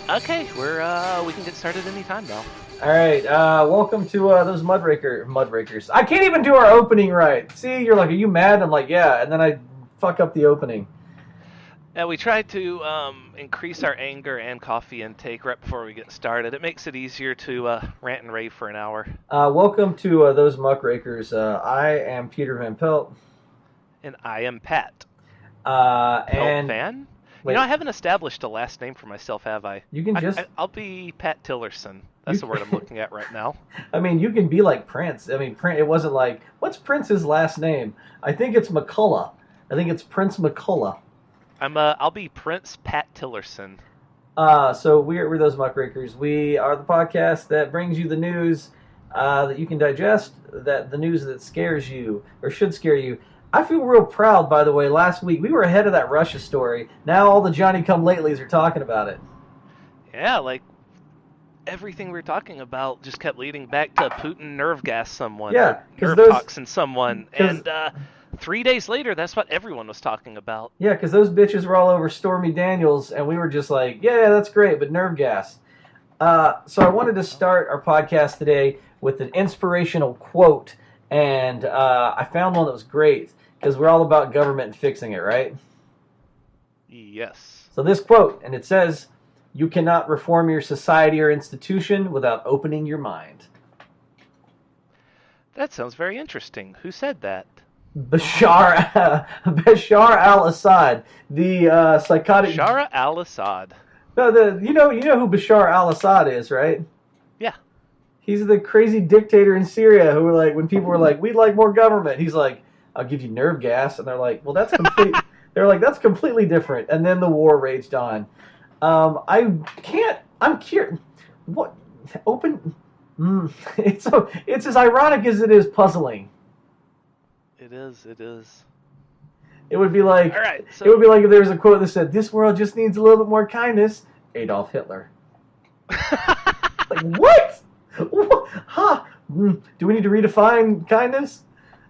Okay, we can get started anytime now. All right, welcome to those Mudrakers. I can't even do our opening right. See, you're like, are you mad? I'm like, yeah, and then I fuck up the opening. And we try to increase our anger and coffee intake right before we get started. It makes it easier to rant and rave for an hour. Welcome to those Muckrakers. I am Peter Van Pelt. And I am Pat. Pelt And Van? wait, I haven't established a last name for myself, have I? you can just, I'll be Pat Tillerson. That's you, the word I'm looking at right now. I mean, you can be like Prince. I mean, it wasn't like, what's Prince's last name? I think it's McCullough. I think it's Prince McCullough. I'll be Prince Pat Tillerson. So we're those Muckrakers. We are the podcast that brings you the news that you can digest, the news that scares you or should scare you. I feel real proud, by the way. Last week we were ahead of that Russia story. Now all the Johnny-come-latelys are talking about it. Yeah, like everything we were talking about just kept leading back to Putin nerve gas someone, Yeah, because nerve those, toxin someone, and 3 days later, that's what everyone was talking about. yeah, because those bitches were all over Stormy Daniels, and we were just like, yeah, that's great, but nerve gas. So I wanted to start our podcast today with an inspirational quote, and I found one that was great because we're all about government and fixing it, right? Yes. So this quote, and it says, "You cannot reform your society or institution without opening your mind." That sounds very interesting. Who said that? Bashar al-Assad, the psychotic. Shara al-Assad. No, you know who Bashar al-Assad is, right? Yeah. He's the crazy dictator in Syria who were like, when people were like, we'd like more government, he's like, I'll give you nerve gas, and they're like, well, that's complete. They're like, that's completely different, and then the war raged on. I can't. I'm curious. What open? It's as ironic as it is puzzling. It is. It is. It would be like, All right. So it would be like if there was a quote that said, "This world just needs a little bit more kindness." Adolf Hitler. Like what? Huh? Do we need to redefine kindness?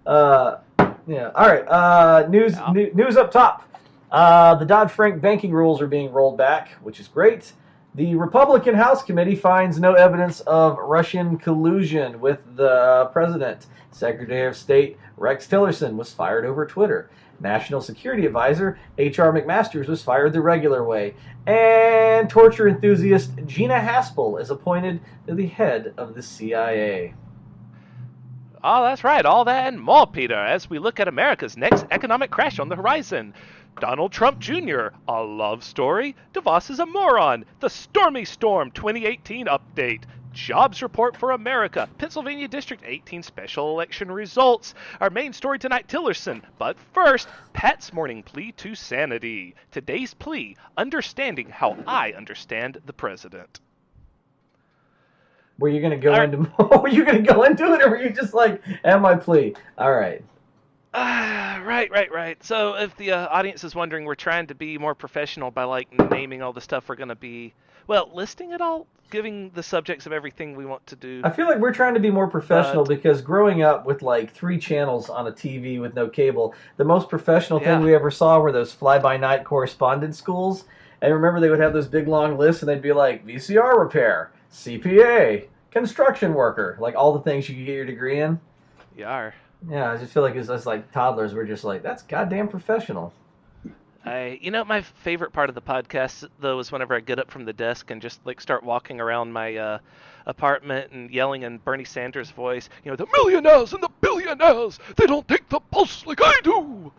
Yeah. All right. News up top. The Dodd-Frank banking rules are being rolled back, which is great. The Republican House Committee finds no evidence of Russian collusion with the president. Secretary of State Rex Tillerson was fired over Twitter. National Security Advisor H.R. McMaster's was fired the regular way. And torture enthusiast Gina Haspel is appointed to the head of the CIA. Oh, that's right. All that and more, Peter, as we look at America's next economic crash on the horizon. Donald Trump Jr., a love story. DeVos is a moron. The Stormy Storm 2018 update. Jobs report for America. Pennsylvania District 18 special election results. Our main story tonight, Tillerson. But first, Pat's morning plea to sanity. Today's plea, understanding how I understand the president. Were you going to go into more? Were you going to go into it, or were you just like, "And my plea"? All right. Right. So if the audience is wondering, we're trying to be more professional by like naming all the stuff we're going to be, listing it all, giving the subjects of everything we want to do. I feel like we're trying to be more professional because growing up with like 3 channels on a TV with no cable, the most professional thing we ever saw were those fly-by-night correspondence schools. And remember, they would have those big long lists, and they'd be like VCR repair, CPA, construction worker, like all the things you could get your degree in. Yeah. Yeah, I just feel like it's just like toddlers. We're just like, that's goddamn professional. My favorite part of the podcast, though, is whenever I get up from the desk and just like start walking around my apartment and yelling in Bernie Sanders' voice, the millionaires and the billionaires, they don't take the pulse like I do.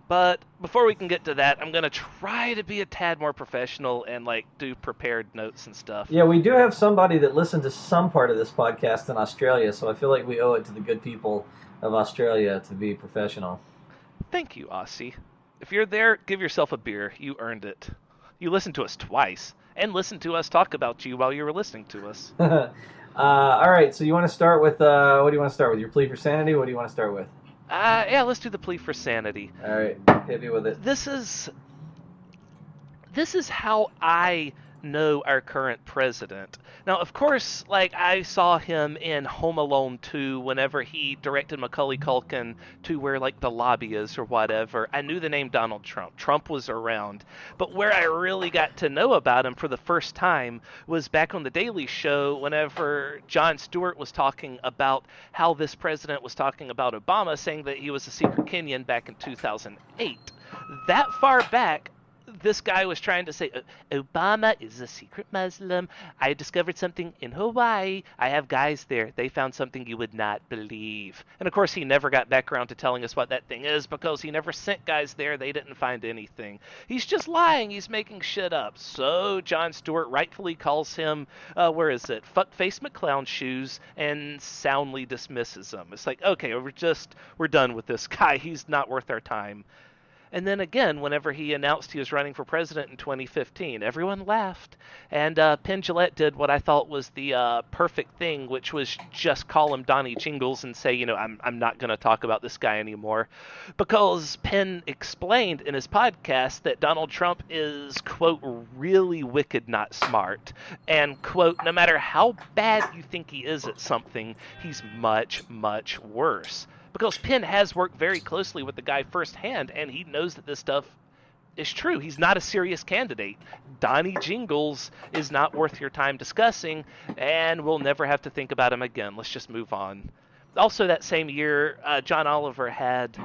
But before we can get to that, I'm going to try to be a tad more professional and like do prepared notes and stuff. Yeah, we do have somebody that listened to some part of this podcast in Australia, so I feel like we owe it to the good people of Australia to be professional. Thank you, Aussie. If you're there, give yourself a beer. You earned it. You listened to us twice, and listened to us talk about you while you were listening to us. All right, so you want to start with, what do you want to start with? Your plea for sanity? What do you want to start with? Let's do the plea for sanity. All right, hit me with it. This is how I know our current president. Now, of course, like I saw him in Home Alone 2 whenever he directed Macaulay Culkin to where like the lobby is or whatever. I knew the name Donald Trump. Trump was around. But where I really got to know about him for the first time was back on the Daily Show whenever Jon Stewart was talking about how this president was talking about Obama, saying that he was a secret Kenyan back in 2008. That far back, this guy was trying to say, Obama is a secret Muslim. I discovered something in Hawaii. I have guys there. They found something you would not believe. And of course, he never got back around to telling us what that thing is because he never sent guys there. They didn't find anything. He's just lying. He's making shit up. So Jon Stewart rightfully calls him, Fuckface McClown shoes, and soundly dismisses him. It's like, okay, we're done with this guy. He's not worth our time. And then again, whenever he announced he was running for president in 2015, everyone laughed. And Penn Jillette did what I thought was the perfect thing, which was just call him Donnie Jingles and say, I'm not going to talk about this guy anymore. Because Penn explained in his podcast that Donald Trump is, quote, really wicked, not smart. And, quote, no matter how bad you think he is at something, he's much, much worse. Because Penn has worked very closely with the guy firsthand, and he knows that this stuff is true. He's not a serious candidate. Donnie Jingles is not worth your time discussing, and we'll never have to think about him again. Let's just move on. Also, that same year, John Oliver had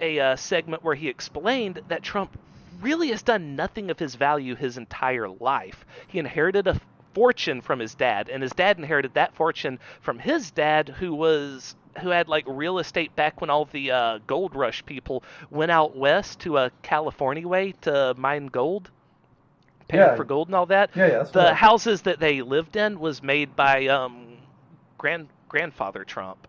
a segment where he explained that Trump really has done nothing of his value his entire life. He inherited a fortune from his dad, and his dad inherited that fortune from his dad, who had like real estate back when all the gold rush people went out west to California way to mine gold, paying for gold and all that. Yeah, the houses that they lived in was made by grandfather Trump.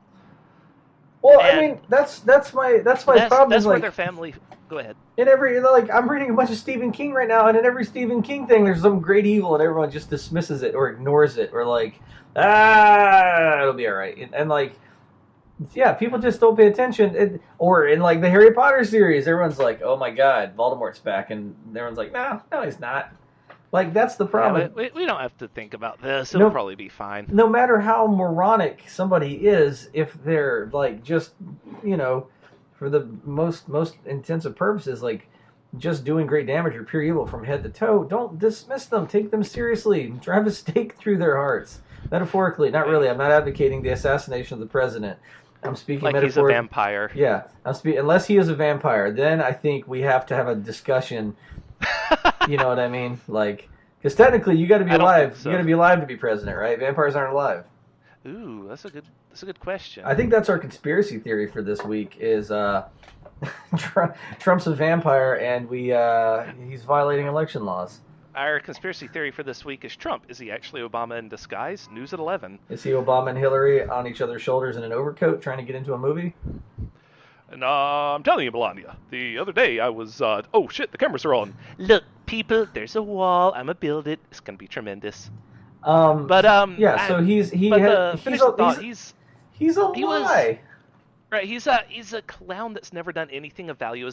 Well, and I mean, that's my problem. That's where their family. Go ahead. In I'm reading a bunch of Stephen King right now, and in every Stephen King thing, there's some great evil, and everyone just dismisses it or ignores it, or like, it'll be all right, and like. Yeah, people just don't pay attention. Or in like the Harry Potter series, everyone's like, "Oh my God, Voldemort's back," and everyone's like, "No, he's not." Like that's the problem. Yeah, we don't have to think about this. It'll probably be fine. No matter how moronic somebody is, if they're like just for the most intensive purposes, like just doing great damage or pure evil from head to toe, don't dismiss them. Take them seriously. Drive a stake through their hearts. Metaphorically, not really. I'm not advocating the assassination of the president. I'm speaking like he's a vampire. Yeah, unless he is a vampire, then I think we have to have a discussion. You know what I mean? Like, because technically, you got to be alive. So. You got to be alive to be president, right? Vampires aren't alive. Ooh, that's a good question. I think that's our conspiracy theory for this week. Is Trump's a vampire and he's violating election laws. Our conspiracy theory for this week is Trump. Is he actually Obama in disguise? News at 11. Is he Obama and Hillary on each other's shoulders in an overcoat trying to get into a movie? And I'm telling you, Melania, the other day I was... oh, shit, the cameras are on. Look, people, there's a wall. I'm going to build it. It's going to be tremendous. Yeah, so he's a lie. Right, he's a clown that's never done anything of value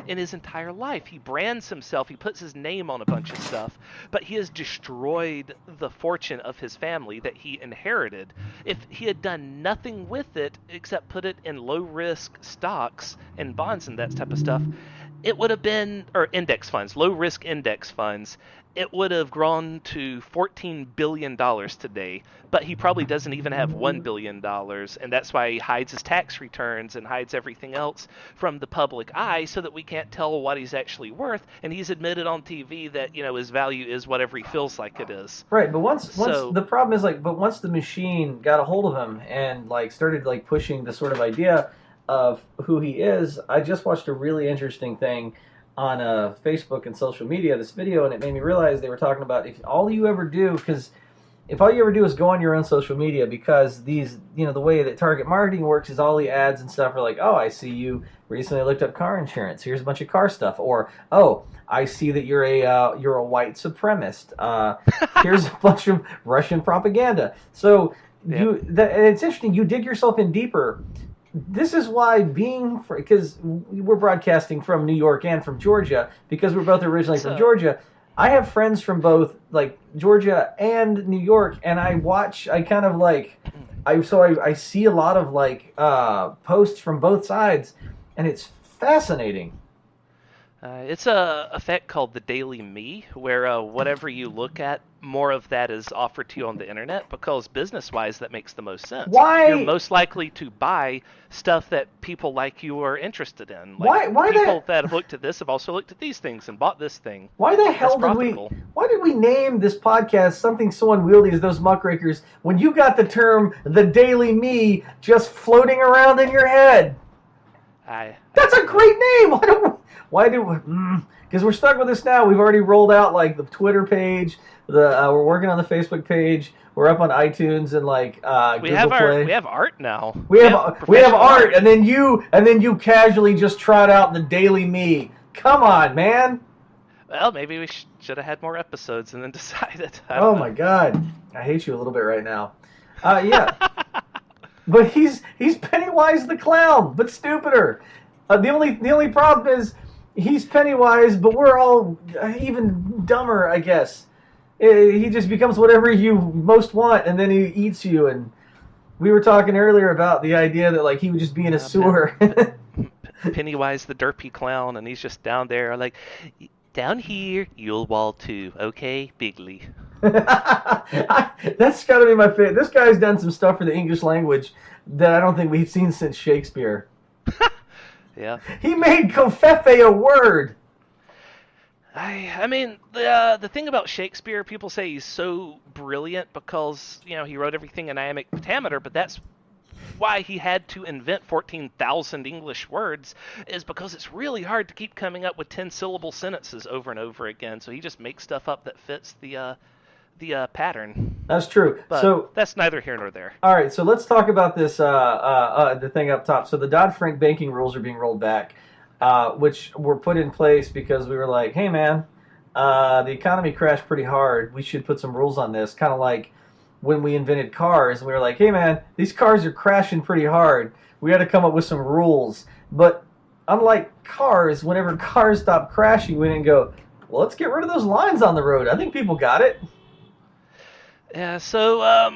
in his entire life. He brands himself, he puts his name on a bunch of stuff, but he has destroyed the fortune of his family that he inherited. If he had done nothing with it except put it in low-risk stocks and bonds and that type of stuff, it would have been, or index funds, low-risk index funds, it would have grown to $14 billion today, but he probably doesn't even have $1 billion, and that's why he hides his tax returns and hides everything else from the public eye so that we can't tell what he's actually worth, and he's admitted on TV that, his value is whatever he feels like it is. Right, but once the problem is, once the machine got a hold of him and, started, pushing the sort of idea of who he is, I just watched a really interesting thing on Facebook and social media, this video, and it made me realize they were talking about if all you ever do is go on your own social media, because these, the way that target marketing works is all the ads and stuff are like, oh, I see you recently looked up car insurance. Here's a bunch of car stuff. Or, oh, I see that you're a white supremacist. Here's a bunch of Russian propaganda. So it's interesting. You dig yourself in deeper. This is why because we're broadcasting from New York and from Georgia, because we're both originally from Georgia, I have friends from both like Georgia and New York, and I kind of like, I see a lot of like posts from both sides, and it's fascinating. It's a effect called the daily me, where whatever you look at, more of that is offered to you on the internet because business-wise, that makes the most sense. You're Why? most likely to buy stuff that people like you are interested in. Like Why people that? that have looked at this have also looked at these things and bought this thing. Why the That's hell did we? profitable. Why did we name this podcast something so unwieldy as those Muckrakers when you got the term "the Daily Me" just floating around in your head? I That's a don't know. great name. Why do we? Because we're stuck with this now. We've already rolled out like the Twitter page. We're working on the Facebook page. We're up on iTunes and like We Google have Play. we have art now. We have professional art, and then you casually just trot out the Daily Me. Come on, man. Well, maybe we should have had more episodes and then decided. I don't Oh know. my God, I hate you a little bit right now. Yeah, but he's Pennywise the clown, but stupider. The only problem is he's Pennywise, but we're all even dumber, I guess. He just becomes whatever you most want, and then he eats you. And we were talking earlier about the idea that like he would just be in a sewer. Pennywise the derpy clown, and he's just down there like, down here, you'll wall too, okay, Bigly. That's got to be my favorite. This guy's done some stuff for the English language that I don't think we've seen since Shakespeare. Yeah. He made covfefe a word. I mean, the thing about Shakespeare, people say he's so brilliant because, he wrote everything in iambic pentameter, but that's why he had to invent 14,000 English words, is because it's really hard to keep coming up with 10-syllable sentences over and over again, so he just makes stuff up that fits the pattern. That's true. But So, that's neither here nor there. all right, so let's talk about this, the thing up top. So the Dodd-Frank banking rules are being rolled back, which were put in place because we were like, hey, man, the economy crashed pretty hard. We should put some rules on this, kind of like when we invented cars. And we were like, hey, man, these cars are crashing pretty hard. We got to come up with some rules. But unlike cars, whenever cars stopped crashing, we didn't go, well, let's get rid of those lines on the road. I think people got it. Yeah, so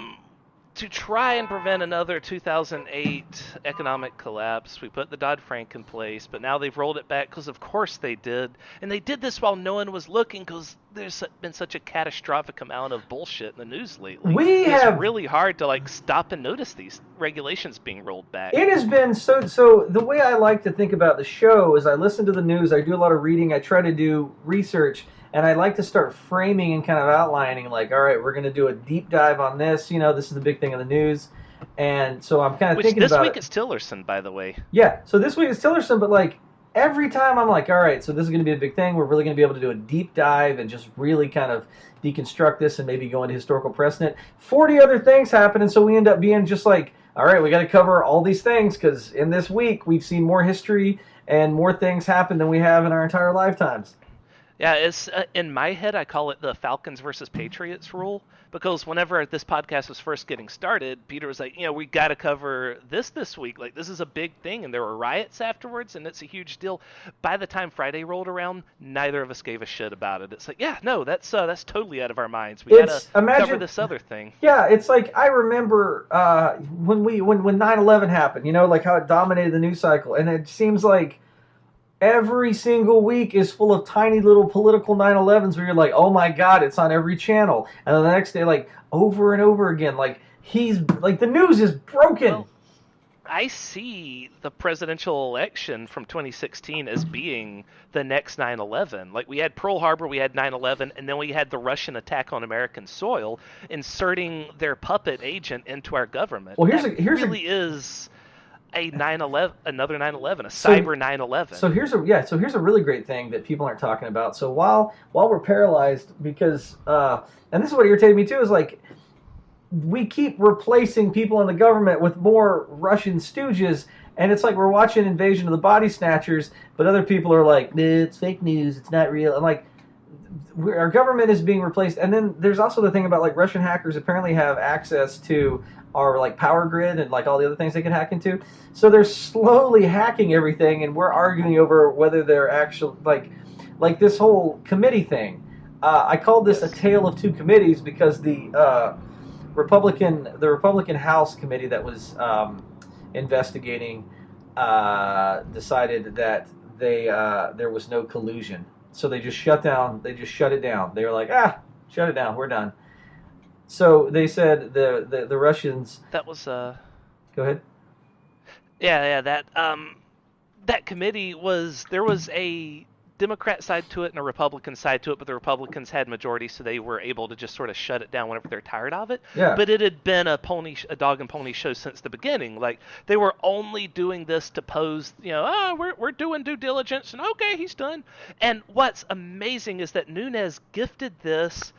to try and prevent another 2008 economic collapse, we put the Dodd-Frank in place, but now they've rolled it back because of course they did. And they did this while no one was looking because there's been such a catastrophic amount of bullshit in the news lately. It's really hard to like stop and notice these regulations being rolled back. It has been so the way I like to think about the show is I listen to the news, I do a lot of reading, I try to do research, and I like to start framing and kind of outlining, like, all right, we're going to do a deep dive on this. This is the big thing in the news. And so I'm kind of thinking about it. This week it's Tillerson, by the way. Yeah, so this week it's Tillerson, but like every time I'm like, all right, so this is going to be a big thing. We're really going to be able to do a deep dive and just really kind of deconstruct this and maybe go into historical precedent. 40 other things happen, and so we end up being just like, all right, we got to cover all these things because in this week we've seen more history and more things happen than we have in our entire lifetimes. Yeah, it's in my head I call it the Falcons versus Patriots rule, because whenever this podcast was first getting started, Peter was like, we got to cover this week. Like, this is a big thing, and there were riots afterwards, and it's a huge deal. By the time Friday rolled around, neither of us gave a shit about it. It's like, yeah, no, that's totally out of our minds. We got to cover this other thing. Yeah, it's like I remember when 9/11 happened, like how it dominated the news cycle, and it seems like every single week is full of tiny little political 9/11s where you're like, oh my God, it's on every channel. And then the next day, like, over and over again, like, the news is broken. Well, I see the presidential election from 2016 as being the next 9/11. Like, we had Pearl Harbor, we had 9/11, and then we had the Russian attack on American soil, inserting their puppet agent into our government. Well, here's is a 9/11, another 9/11, cyber 9/11. So here's a really great thing that people aren't talking about. So while we're paralyzed because and this is what irritated me too is like we keep replacing people in the government with more Russian stooges, and it's like we're watching Invasion of the Body Snatchers, but other people are like, nah, it's fake news, it's not real. And like our government is being replaced. And then there's also the thing about like Russian hackers apparently have access to our like power grid and like all the other things they can hack into. So they're slowly hacking everything, and we're arguing over whether they're actually like this whole committee thing. I called this a Yes. tale of two committees because the Republican House committee that was investigating decided that there was no collusion, so they just shut down. They just shut it down. They were like, shut it down. We're done. So they said the Russians. That was Go ahead. yeah, that committee was there was a Democrat side to it and a Republican side to it, but the Republicans had majority, so they were able to just sort of shut it down whenever they're tired of it. Yeah. But it had been a dog and pony show since the beginning. Like they were only doing this to pose, we're doing due diligence, and okay, he's done. And what's amazing is that Nunes gifted this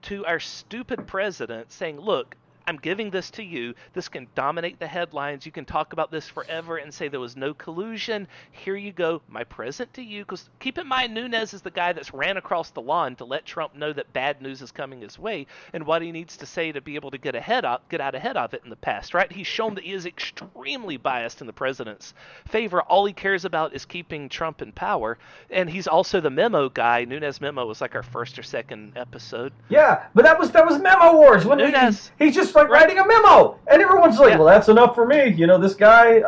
to our stupid president, saying, "Look, I'm giving this to you. This can dominate the headlines. You can talk about this forever and say there was no collusion. Here you go, my present to you." Because keep in mind, Nunes is the guy that's ran across the lawn to let Trump know that bad news is coming his way and what he needs to say to be able to get out ahead of it in the past, right? He's shown that he is extremely biased in the president's favor. All he cares about is keeping Trump in power. And he's also the memo guy. Nunes memo was like our first or second episode. Yeah, but that was Memo Wars. When Nunes. he's just like writing a memo, and everyone's like, Yeah. "Well, that's enough for me." This guy.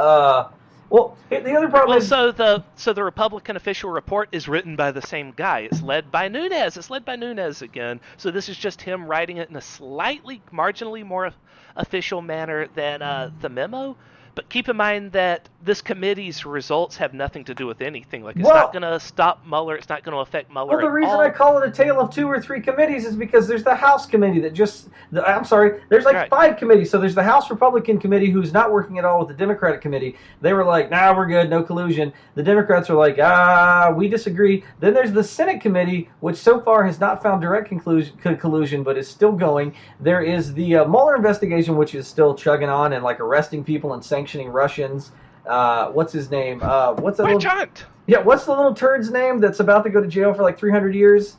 Well, the other problem is So the Republican official report is written by the same guy. It's led by Nunes. It's led by Nunes again. So this is just him writing it in a slightly, marginally more official manner than the memo. But keep in mind that this committee's results have nothing to do with anything. Like, it's not going to stop Mueller. It's not going to affect Mueller. Well, the at reason all. I call it a tale of 2 or 3 committees is because there's the House committee that I'm sorry, there's like Right. 5 committees. So there's the House Republican committee who's not working at all with the Democratic committee. They were like, "Nah, we're good, no collusion." The Democrats are like, we disagree." Then there's the Senate committee, which so far has not found direct collusion, but is still going. There is the Mueller investigation, which is still chugging on and like arresting people and sanctioning Russians. What's his name? What's that? Witch hunt! Yeah, what's the little turd's name that's about to go to jail for like 300 years?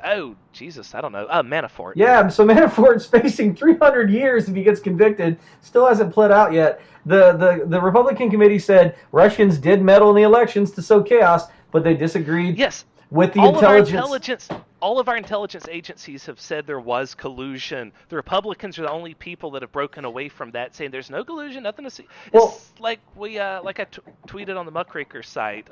Oh, Jesus, I don't know. Manafort. Yeah, so Manafort's facing 300 years if he gets convicted. Still hasn't pled out yet. The Republican committee said Russians did meddle in the elections to sow chaos, but they disagreed Yes. with the all intelligence. All of our intelligence agencies have said there was collusion. The Republicans are the only people that have broken away from that, saying there's no collusion, nothing to see. Well- It's like I tweeted on the Muckrakers site.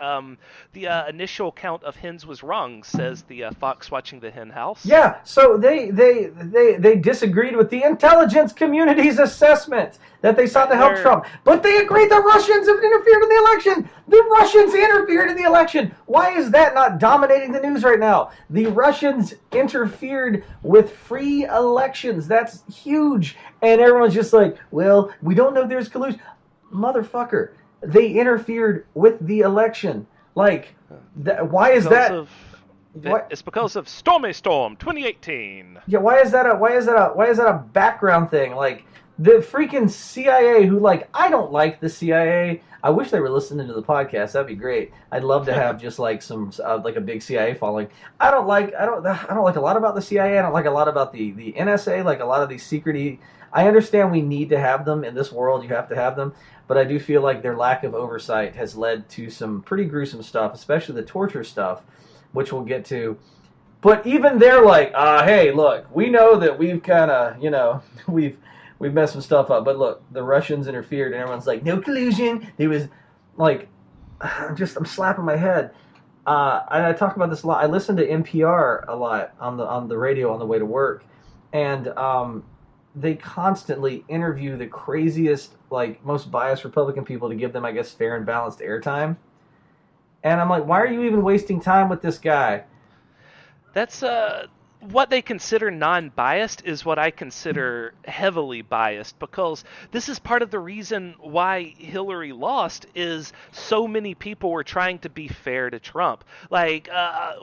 The initial count of hens was wrong, says the fox watching the hen house. Yeah, so they disagreed with the intelligence community's assessment that they sought to help Trump. But they agreed the Russians have interfered in the election. The Russians interfered in the election. Why is that not dominating the news right now? The Russians interfered with free elections. That's huge. And everyone's just like, "Well, we don't know if there's collusion." Motherfucker, they interfered with the election. Like, why is that? It's because of Stormy Storm 2018. Yeah, why is that a background thing? Like, the freaking CIA, who, like, I don't like the CIA. I wish they were listening to the podcast. That'd be great. I'd love to have just like some like a big CIA following. I don't like a lot about the CIA. I don't like a lot about the NSA. Like a lot of these secret. I understand we need to have them in this world. You have to have them, but I do feel like their lack of oversight has led to some pretty gruesome stuff, especially the torture stuff, which we'll get to. But even they're like, hey, look, we know that we've kind of, we've messed some stuff up, but look, the Russians interfered, and everyone's like, "No collusion." There was, like, I'm slapping my head. And I talk about this a lot. I listen to NPR a lot on the radio on the way to work, and they constantly interview the craziest, like, most biased Republican people to give them, I guess, fair and balanced airtime. And I'm like, why are you even wasting time with this guy? That's what they consider non-biased is what I consider heavily biased, because this is part of the reason why Hillary lost is so many people were trying to be fair to Trump. Like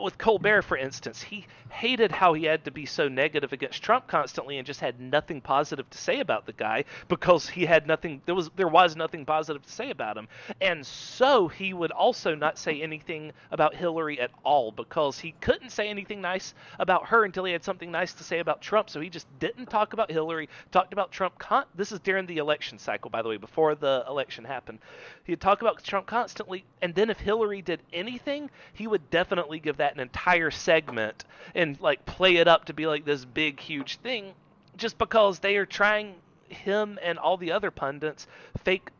with Colbert, for instance, he hated how he had to be so negative against Trump constantly and just had nothing positive to say about the guy because he had nothing, there was nothing positive to say about him. And so he would also not say anything about Hillary at all because he couldn't say anything nice about her until he had something nice to say about Trump, so he just didn't talk about Hillary, talked about Trump. This is during the election cycle, by the way, before the election happened. He'd talk about Trump constantly, and then if Hillary did anything, he would definitely give that an entire segment and like play it up to be like this big, huge thing, just because they are trying, him and all the other pundits, fake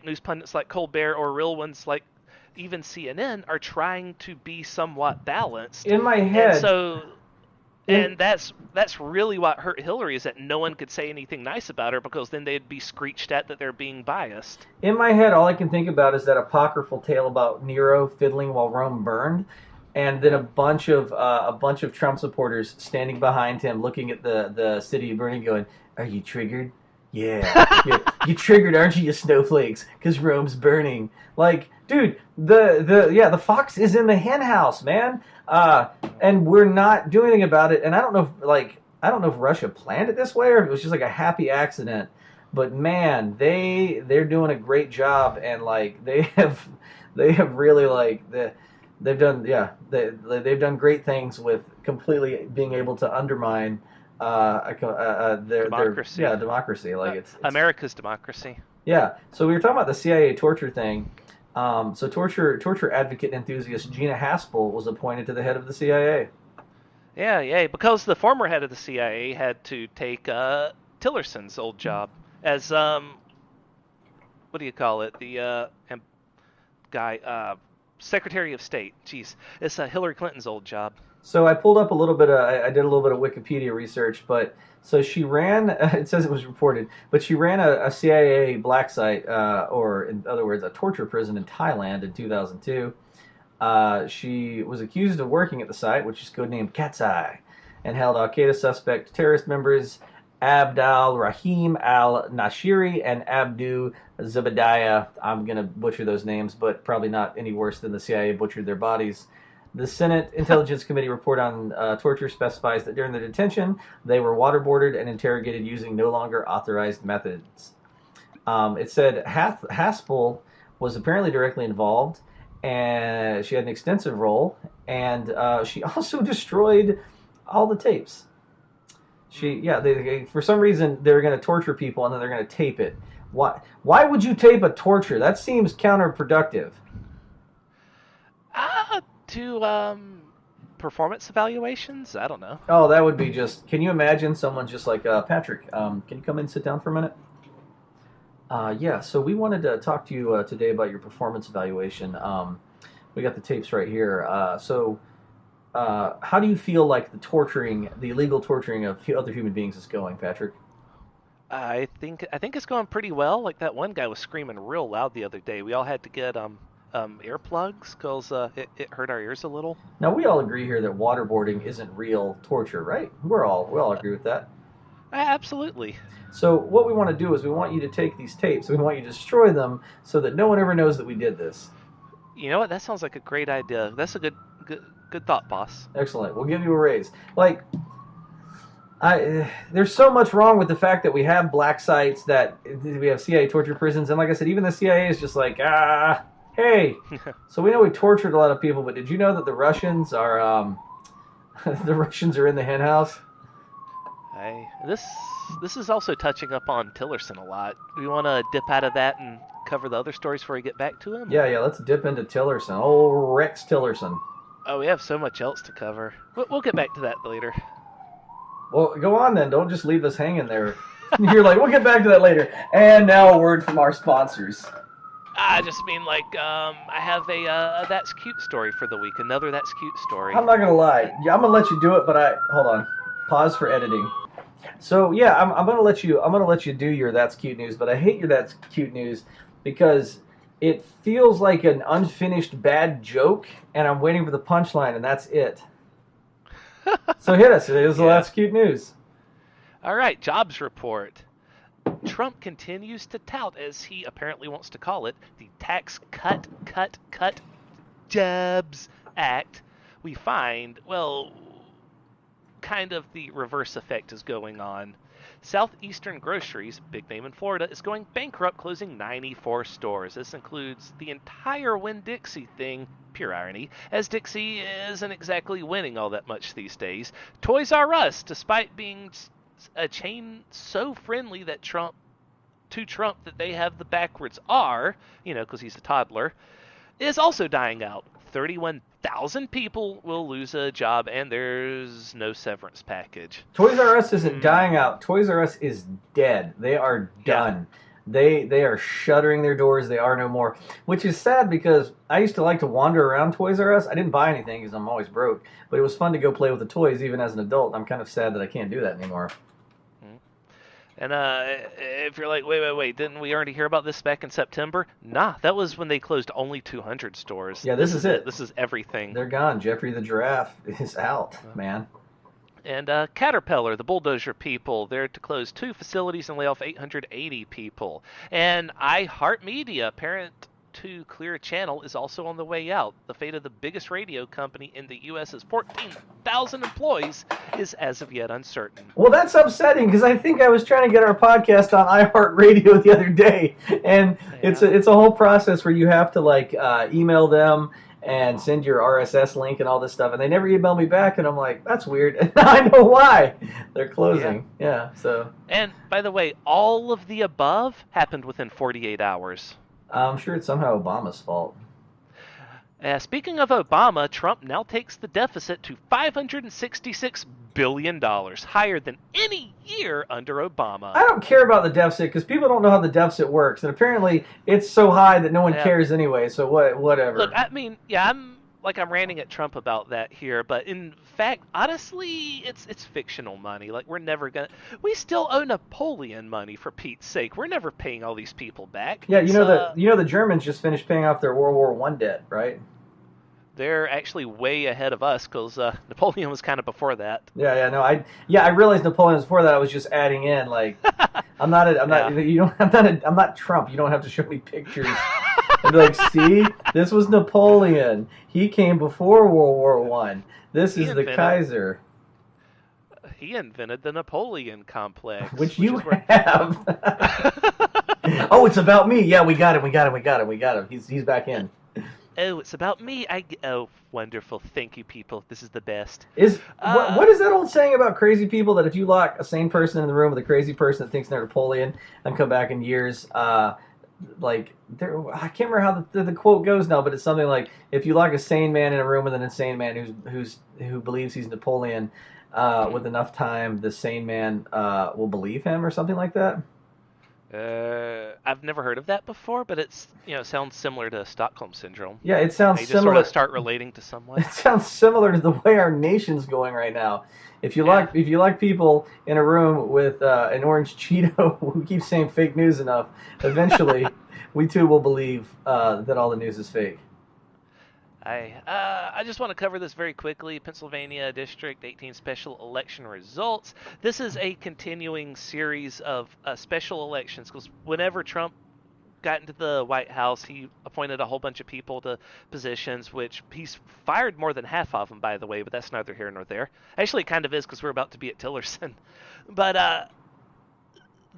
news pundits like Colbert or real ones like even CNN, are trying to be somewhat balanced. In my head, and so and that's really what hurt Hillary, is that no one could say anything nice about her, because then they'd be screeched at that they're being biased. In my head, all I can think about is that apocryphal tale about Nero fiddling while Rome burned, and then a bunch of Trump supporters standing behind him, looking at the city burning, going, "Are you triggered? Yeah, you triggered, aren't you, you snowflakes? Because Rome's burning." Like, dude, the fox is in the hen house, man, and we're not doing anything about it. And I don't know if Russia planned it this way or if it was just like a happy accident. But man, they're doing a great job, and like they have really like they've done great things with completely being able to undermine their democracy. Democracy. Like it's America's democracy. Yeah. So we were talking about the CIA torture thing. So torture advocate and enthusiast Gina Haspel was appointed to the head of the CIA. Yeah, because the former head of the CIA had to take Tillerson's old job as what do you call it? The guy, Secretary of State. Jeez, it's Hillary Clinton's old job. So I pulled up a little bit I did a little bit of Wikipedia research, but so she ran, it says it was reported, but she ran a CIA black site, or in other words, a torture prison in Thailand in 2002. She was accused of working at the site, which is codenamed Cat's Eye, and held Al-Qaeda suspect terrorist members Abd al-Rahim al-Nashiri and Abdu Zabadiah. I'm going to butcher those names, but probably not any worse than the CIA butchered their bodies. The Senate Intelligence Committee report on torture specifies that during the detention, they were waterboarded and interrogated using no longer authorized methods. It said Haspel was apparently directly involved, and she had an extensive role, and she also destroyed all the tapes. They, for some reason, they're going to torture people, and then they're going to tape it. Why would you tape a torture? That seems counterproductive. To performance evaluations? I don't know. Oh, that would be just... Can you imagine someone just like, Patrick, can you come in and sit down for a minute? Yeah, so we wanted to talk to you today about your performance evaluation. We got the tapes right here. How do you feel like the illegal torturing of other human beings is going, Patrick? I think it's going pretty well. Like that one guy was screaming real loud the other day. We all had to get earplugs because it hurt our ears a little. Now we all agree here that waterboarding isn't real torture, right? We all agree with that. Absolutely. So what we want to do is we want you to take these tapes. We want you to destroy them so that no one ever knows that we did this. You know what? That sounds like a great idea. That's a good thought, boss. Excellent. We'll give you a raise. There's so much wrong with the fact that we have black sites, that we have CIA torture prisons, and like I said, even the CIA is just like, hey. So we know we tortured a lot of people, but did you know that the Russians are the Russians are in the hen house? This is also touching up on Tillerson a lot. Do we want to dip out of that and cover the other stories before we get back to him? Yeah, let's dip into Tillerson. Oh, Rex Tillerson. Oh, we have so much else to cover. We'll get back to that later. Well, go on then. Don't just leave us hanging there. You're like, we'll get back to that later. And now a word from our sponsors. I just mean, I have a That's Cute story for the week. Another That's Cute story. I'm not going to lie. Yeah, I'm going to let you do it, but hold on. Pause for editing. So, yeah, I'm going to let you do your That's Cute news, but I hate your That's Cute news because it feels like an unfinished bad joke, and I'm waiting for the punchline, and that's it. So hit us. That's cute news. All right, jobs report. Trump continues to tout, as he apparently wants to call it, the Tax Cut Jobs Act. We find, kind of the reverse effect is going on. Southeastern Groceries, big name in Florida, is going bankrupt, closing 94 stores. This includes the entire Winn-Dixie thing pure irony, as Dixie isn't exactly winning all that much these days. Toys R Us, despite being a chain so friendly that Trump that they have the backwards R, because he's a toddler, is also dying out. 31,000 people will lose a job, and there's no severance package. Toys R Us isn't dying out. Toys R Us is dead. They are done. Yeah. They are shuttering their doors. They are no more, which is sad because I used to like to wander around Toys R Us. I didn't buy anything because I'm always broke, but it was fun to go play with the toys even as an adult. I'm kind of sad that I can't do that anymore. And if you're like, wait, didn't we already hear about this back in September? Nah, that was when they closed only 200 stores. Yeah, this is it. This is everything. They're gone. Jeffrey the Giraffe is out, man. And Caterpillar, the bulldozer people, they're to close 2 facilities and lay off 880 people. And iHeartMedia, parent to Clear Channel, is also on the way out. The fate of the biggest radio company in the U.S.'s 14,000 employees is as of yet uncertain. Well, that's upsetting because I think I was trying to get our podcast on iHeartRadio the other day, and it's a whole process where you have to email them and send your RSS link and all this stuff, and they never email me back, and I'm like, that's weird. And now I know why. They're closing. Yeah, so. And by the way, all of the above happened within 48 hours. I'm sure it's somehow Obama's fault. Speaking of Obama, Trump now takes the deficit to $566 billion, higher than any year under Obama. I don't care about the deficit because people don't know how the deficit works, and apparently it's so high that no one cares anyway, so whatever. Look, I mean, I'm ranting at Trump about that here, but in fact, honestly, it's fictional money. Like, we still owe Napoleon money, for Pete's sake. We're never paying all these people back. Yeah, the Germans just finished paying off their World War I debt, right? They're actually way ahead of us because Napoleon was kind of before that. I realized Napoleon was before that. I was just adding in, I'm not Trump. You don't have to show me pictures. And be like, see, this was Napoleon. He came before World War I. This is the Kaiser. He invented the Napoleon complex. Which you have. Oh, it's about me. Yeah, we got him. He's back in. Oh, it's about me. Oh, wonderful. Thank you, people. This is the best. What is that old saying about crazy people, that if you lock a sane person in the room with a crazy person that thinks they're Napoleon and come back in years, I can't remember how the quote goes now, but it's something like, if you lock a sane man in a room with an insane man who believes he's Napoleon, with enough time, the sane man will believe him, or something like that. I've never heard of that before, but it's sounds similar to Stockholm syndrome. Yeah, it sounds they just similar. Sort of start relating to someone. It sounds similar to the way our nation's going right now. If you lock people in a room with an orange Cheeto who keeps saying fake news enough, eventually we too will believe that all the news is fake. I just want to cover this very quickly. Pennsylvania District 18 special election results. This is a continuing series of special elections because whenever Trump got into the White House, he appointed a whole bunch of people to positions, which he's fired more than half of them, by the way, but that's neither here nor there. Actually, it kind of is because we're about to be at Tillerson. But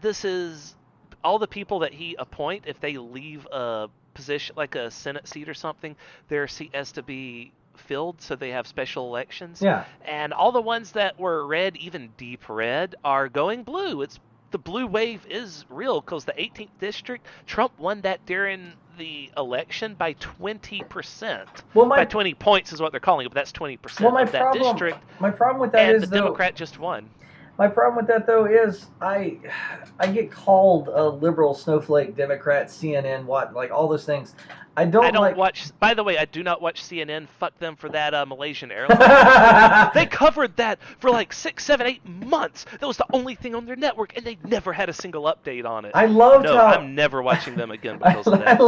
this is all the people that he appoint. If they leave a position like a Senate seat or something, their seat has to be filled, so they have special elections. Yeah. And all the ones that were red, even deep red, are going blue. The blue wave is real because the 18th district, Trump won that during the election by 20%. By 20 points is what they're calling it, but that's 20% of that district. My problem with that is the Democrat just won. My problem with that, though, is I get called a liberal snowflake, Democrat, CNN, all those things. I don't watch. By the way, I do not watch CNN. Fuck them for that Malaysian airline. They covered that for 6, 7, 8 months. That was the only thing on their network, and they never had a single update on it. I'm never watching them again because of that.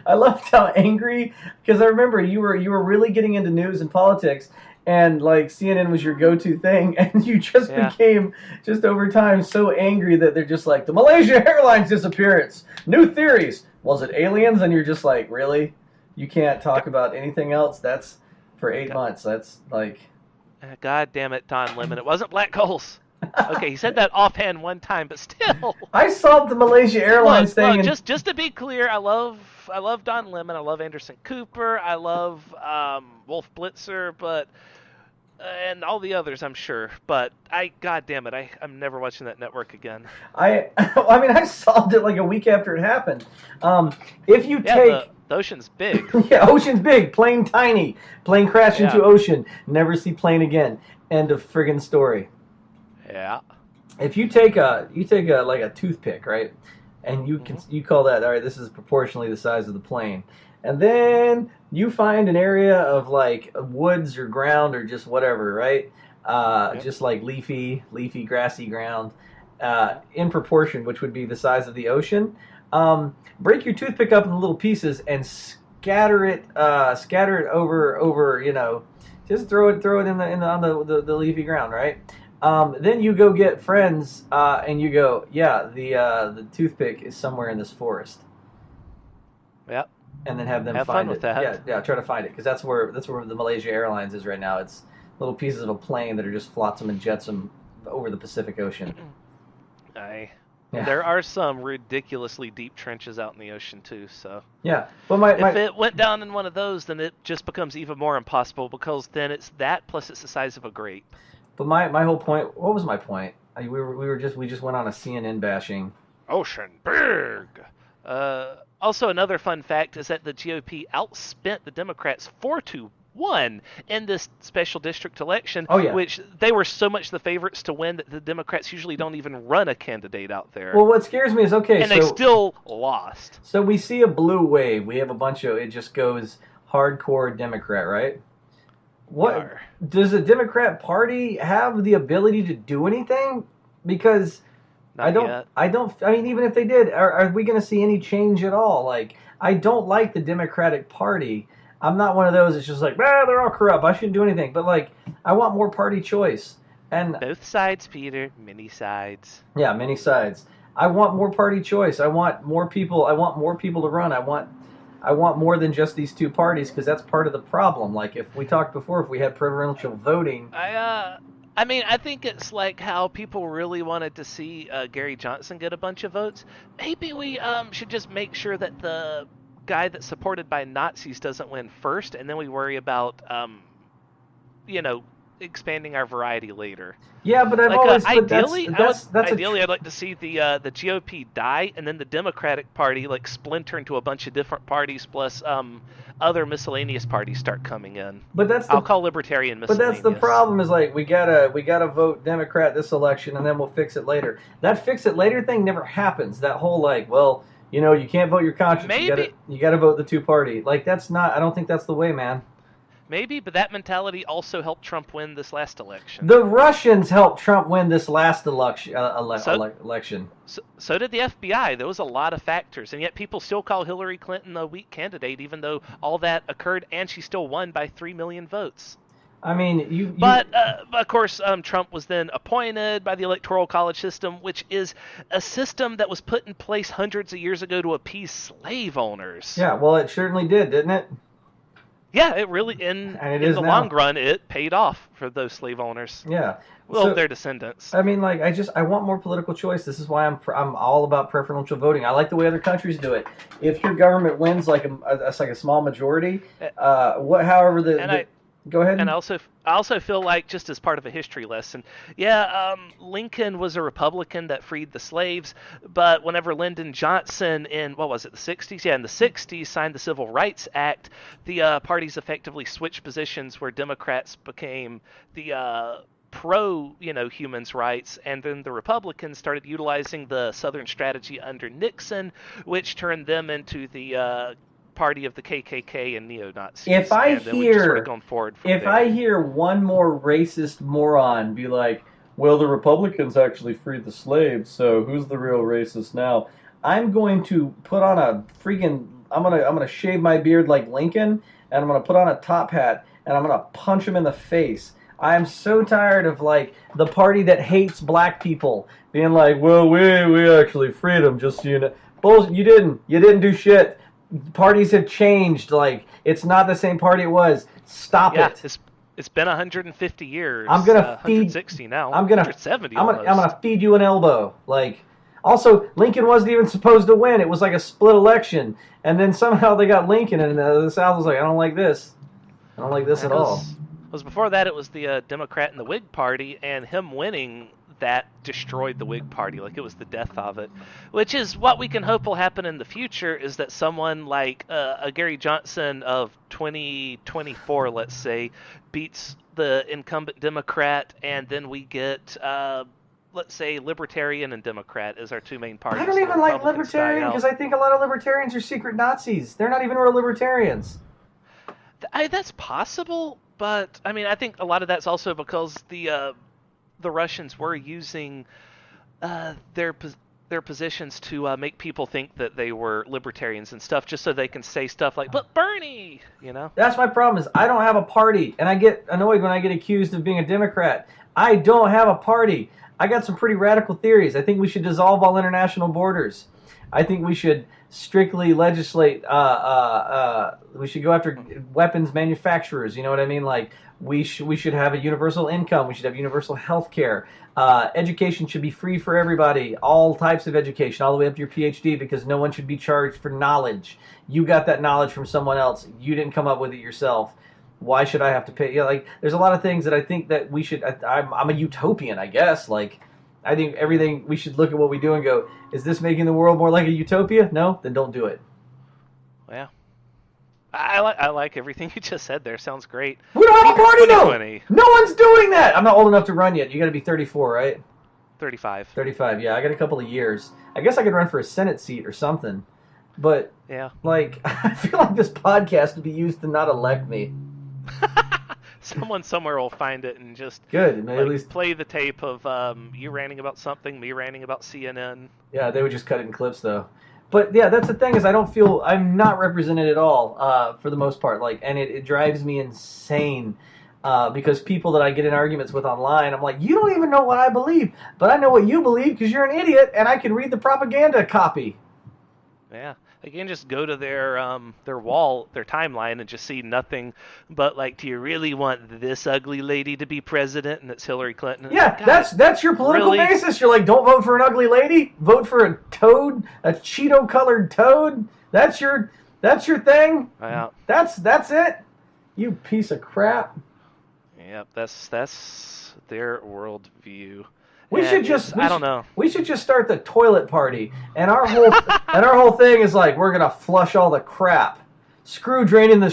I loved how angry, because I remember you were really getting into news and politics. And CNN was your go-to thing, and you just became, just over time, so angry that they're just like, the Malaysia Airlines disappearance, new theories. Was it aliens? And you're just like, really? You can't talk about anything else? That's for 8 months. That's God damn it, Don Lemon. It wasn't black holes. Okay, he said that offhand one time, but still. I solved the Malaysia Airlines thing. Just to be clear, I love love Don Lemon. I love Anderson Cooper. I love Wolf Blitzer, but and all the others, I'm sure. But God damn it, I'm never watching that network again. I mean, I solved it like a week after it happened. If you Yeah, take the ocean's big. yeah, ocean's big, plane tiny, plane crash into ocean, never see plane again. End of friggin' story. Yeah. If you take a like a toothpick, right, and you call that, all right, this is proportionally the size of the plane, and then you find an area of like woods or ground or just whatever, right, just like leafy grassy ground, in proportion, which would be the size of the ocean. Break your toothpick up into little pieces and scatter it over, just throw it on the leafy ground, right? Then you go get friends, and you go, yeah, the toothpick is somewhere in this forest. Yep. And then have them have find fun it. with that. Yeah, try to find it, because that's where the Malaysia Airlines is right now. It's little pieces of a plane that are just flotsam and jetsam over the Pacific Ocean. Yeah. There are some ridiculously deep trenches out in the ocean too. So yeah, but if it went down in one of those, then it just becomes even more impossible, because then it's that plus it's the size of a grape. But my whole point. What was my point? We just went on a CNN bashing. Ocean big. Also, another fun fact is that the GOP outspent the Democrats 4-1 in this special district election, which they were so much the favorites to win that the Democrats usually don't even run a candidate out there. Well, what scares me is, and they still lost. So we see a blue wave. We have a bunch of, it just goes hardcore Democrat, right? What does the Democrat Party have the ability to do anything? Because I mean, even if they did, are we going to see any change at all? Like, I don't like the Democratic Party. I'm not one of those that's just like, they're all corrupt, I shouldn't do anything. But like, I want more party choice. And both sides, Peter, many sides. Yeah, many sides. I want more party choice. I want more people. I want more people to run. I want more than just these two parties, because that's part of the problem. Like, if we talked before, if we had preferential voting. I mean, I think it's like how people really wanted to see Gary Johnson get a bunch of votes. Maybe we should just make sure that the guy that's supported by Nazis doesn't win first, and then we worry about, expanding our variety later. Yeah, but ideally, I'd like to see the GOP die, and then the Democratic Party like splinter into a bunch of different parties, plus other miscellaneous parties start coming in. But I'll call libertarian miscellaneous. But that's the problem. Is like we gotta vote Democrat this election, and then we'll fix it later. That fix it later thing never happens. That whole like, well, you can't vote your conscience. Maybe you gotta vote the two party. Like, that's not. I don't think that's the way, man. Maybe, but that mentality also helped Trump win this last election. The Russians helped Trump win this last election. So did the FBI. There was a lot of factors, and yet people still call Hillary Clinton a weak candidate, even though all that occurred, and she still won by 3 million votes. I mean, But of course, Trump was then appointed by the Electoral College system, which is a system that was put in place hundreds of years ago to appease slave owners. Yeah, well, it certainly did, didn't it? Yeah, it really, in the long run, it paid off for those slave owners. Yeah. Well, their descendants. I mean, like, I want more political choice. This is why I'm all about preferential voting. I like the way other countries do it. If your government wins like a small majority, go ahead. And I also feel like, just as part of a history lesson, Lincoln was a Republican that freed the slaves, but whenever Lyndon Johnson in, what was it, the 60s? Yeah, in the 60s signed the Civil Rights Act, the parties effectively switched positions, where Democrats became the pro-human rights, and then the Republicans started utilizing the Southern strategy under Nixon, which turned them into the party of the KKK and neo-Nazis. If I hear one more racist moron be like, well, the Republicans actually freed the slaves, so who's the real racist now? I'm going to put on a freaking, I'm gonna shave my beard like Lincoln, and I'm gonna put on a top hat, and I'm gonna punch him in the face. I am so tired of like the party that hates black people being like, well, we actually freed them, just so you know. Bullshit, you didn't do shit. Parties have changed. Like, it's not the same party it was. Stop it. It's been 150 years. I'm gonna feed 160 now. I'm gonna 170. I'm gonna feed you an elbow. Like, Also, Lincoln wasn't even supposed to win. It was like a split election. And then somehow they got Lincoln, and the South was like, I don't like this. I don't like this at all. Because before that, it was the Democrat and the Whig Party, and him winning that destroyed the Whig Party. Like, it was the death of it. Which is what we can hope will happen in the future, is that someone like a Gary Johnson of 2024, let's say, beats the incumbent Democrat, and then we get... let's say Libertarian and Democrat as our two main parties. I don't even like Libertarian because I think a lot of Libertarians are secret Nazis. They're not even real Libertarians. That's possible, but I mean, I think a lot of that's also because the Russians were using their positions to make people think that they were libertarians and stuff, just so they can say stuff like, "But Bernie," you know. That's my problem. Is I don't have a party, and I get annoyed when I get accused of being a Democrat. I don't have a party. I got some pretty radical theories. I think we should dissolve all international borders. I think we should strictly legislate. We should go after weapons manufacturers. You know what I mean? Like we should have a universal income. We should have universal health care. Education should be free for everybody. All types of education, all the way up to your PhD, because no one should be charged for knowledge. You got that knowledge from someone else. You didn't come up with it yourself. Why should I have to pay? You know, like, there's a lot of things that I think that we should. I'm a utopian, I guess. Like, I think everything, we should look at what we do and go, is this making the world more like a utopia? No? Then don't do it. Yeah. I like everything you just said there. Sounds great. We don't have a party, though! No one's doing that! I'm not old enough to run yet. You gotta be 34, right? 35. 35, yeah. I got a couple of years. I guess I could run for a Senate seat or something. But, yeah, like, I feel like this podcast would be used to not elect me. Someone somewhere will find it and just good. Like, at least play the tape of you ranting about something, me ranting about CNN. Yeah, they would just cut it in clips, though. But yeah, that's the thing, is I don't feel I'm not represented at all for the most part. Like, and it drives me insane because people that I get in arguments with online, I'm like, you don't even know what I believe, but I know what you believe because you're an idiot, and I can read the propaganda copy. Yeah. They can just go to their wall, their timeline, and just see nothing but, like, do you really want this ugly lady to be president? And it's Hillary Clinton. Yeah, that's your political basis. You're like, don't vote for an ugly lady. Vote for a toad, a Cheeto-colored toad. That's your thing. Yeah. That's it. You piece of crap. Yep, that's their worldview. We should just I don't know. We should just start the toilet party, and our whole thing is like, we're gonna flush all the crap. Screw draining the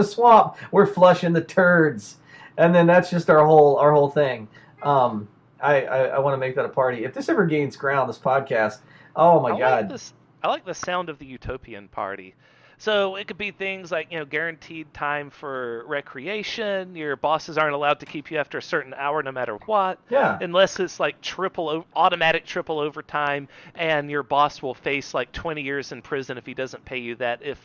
swamp. We're flushing the turds, and then that's just our whole thing. I want to make that a party. If this ever gains ground, this podcast, oh my god! I like the sound of the utopian party. So it could be things like, guaranteed time for recreation. Your bosses aren't allowed to keep you after a certain hour no matter what. Yeah. Unless it's like automatic triple overtime, and your boss will face like 20 years in prison if he doesn't pay you that if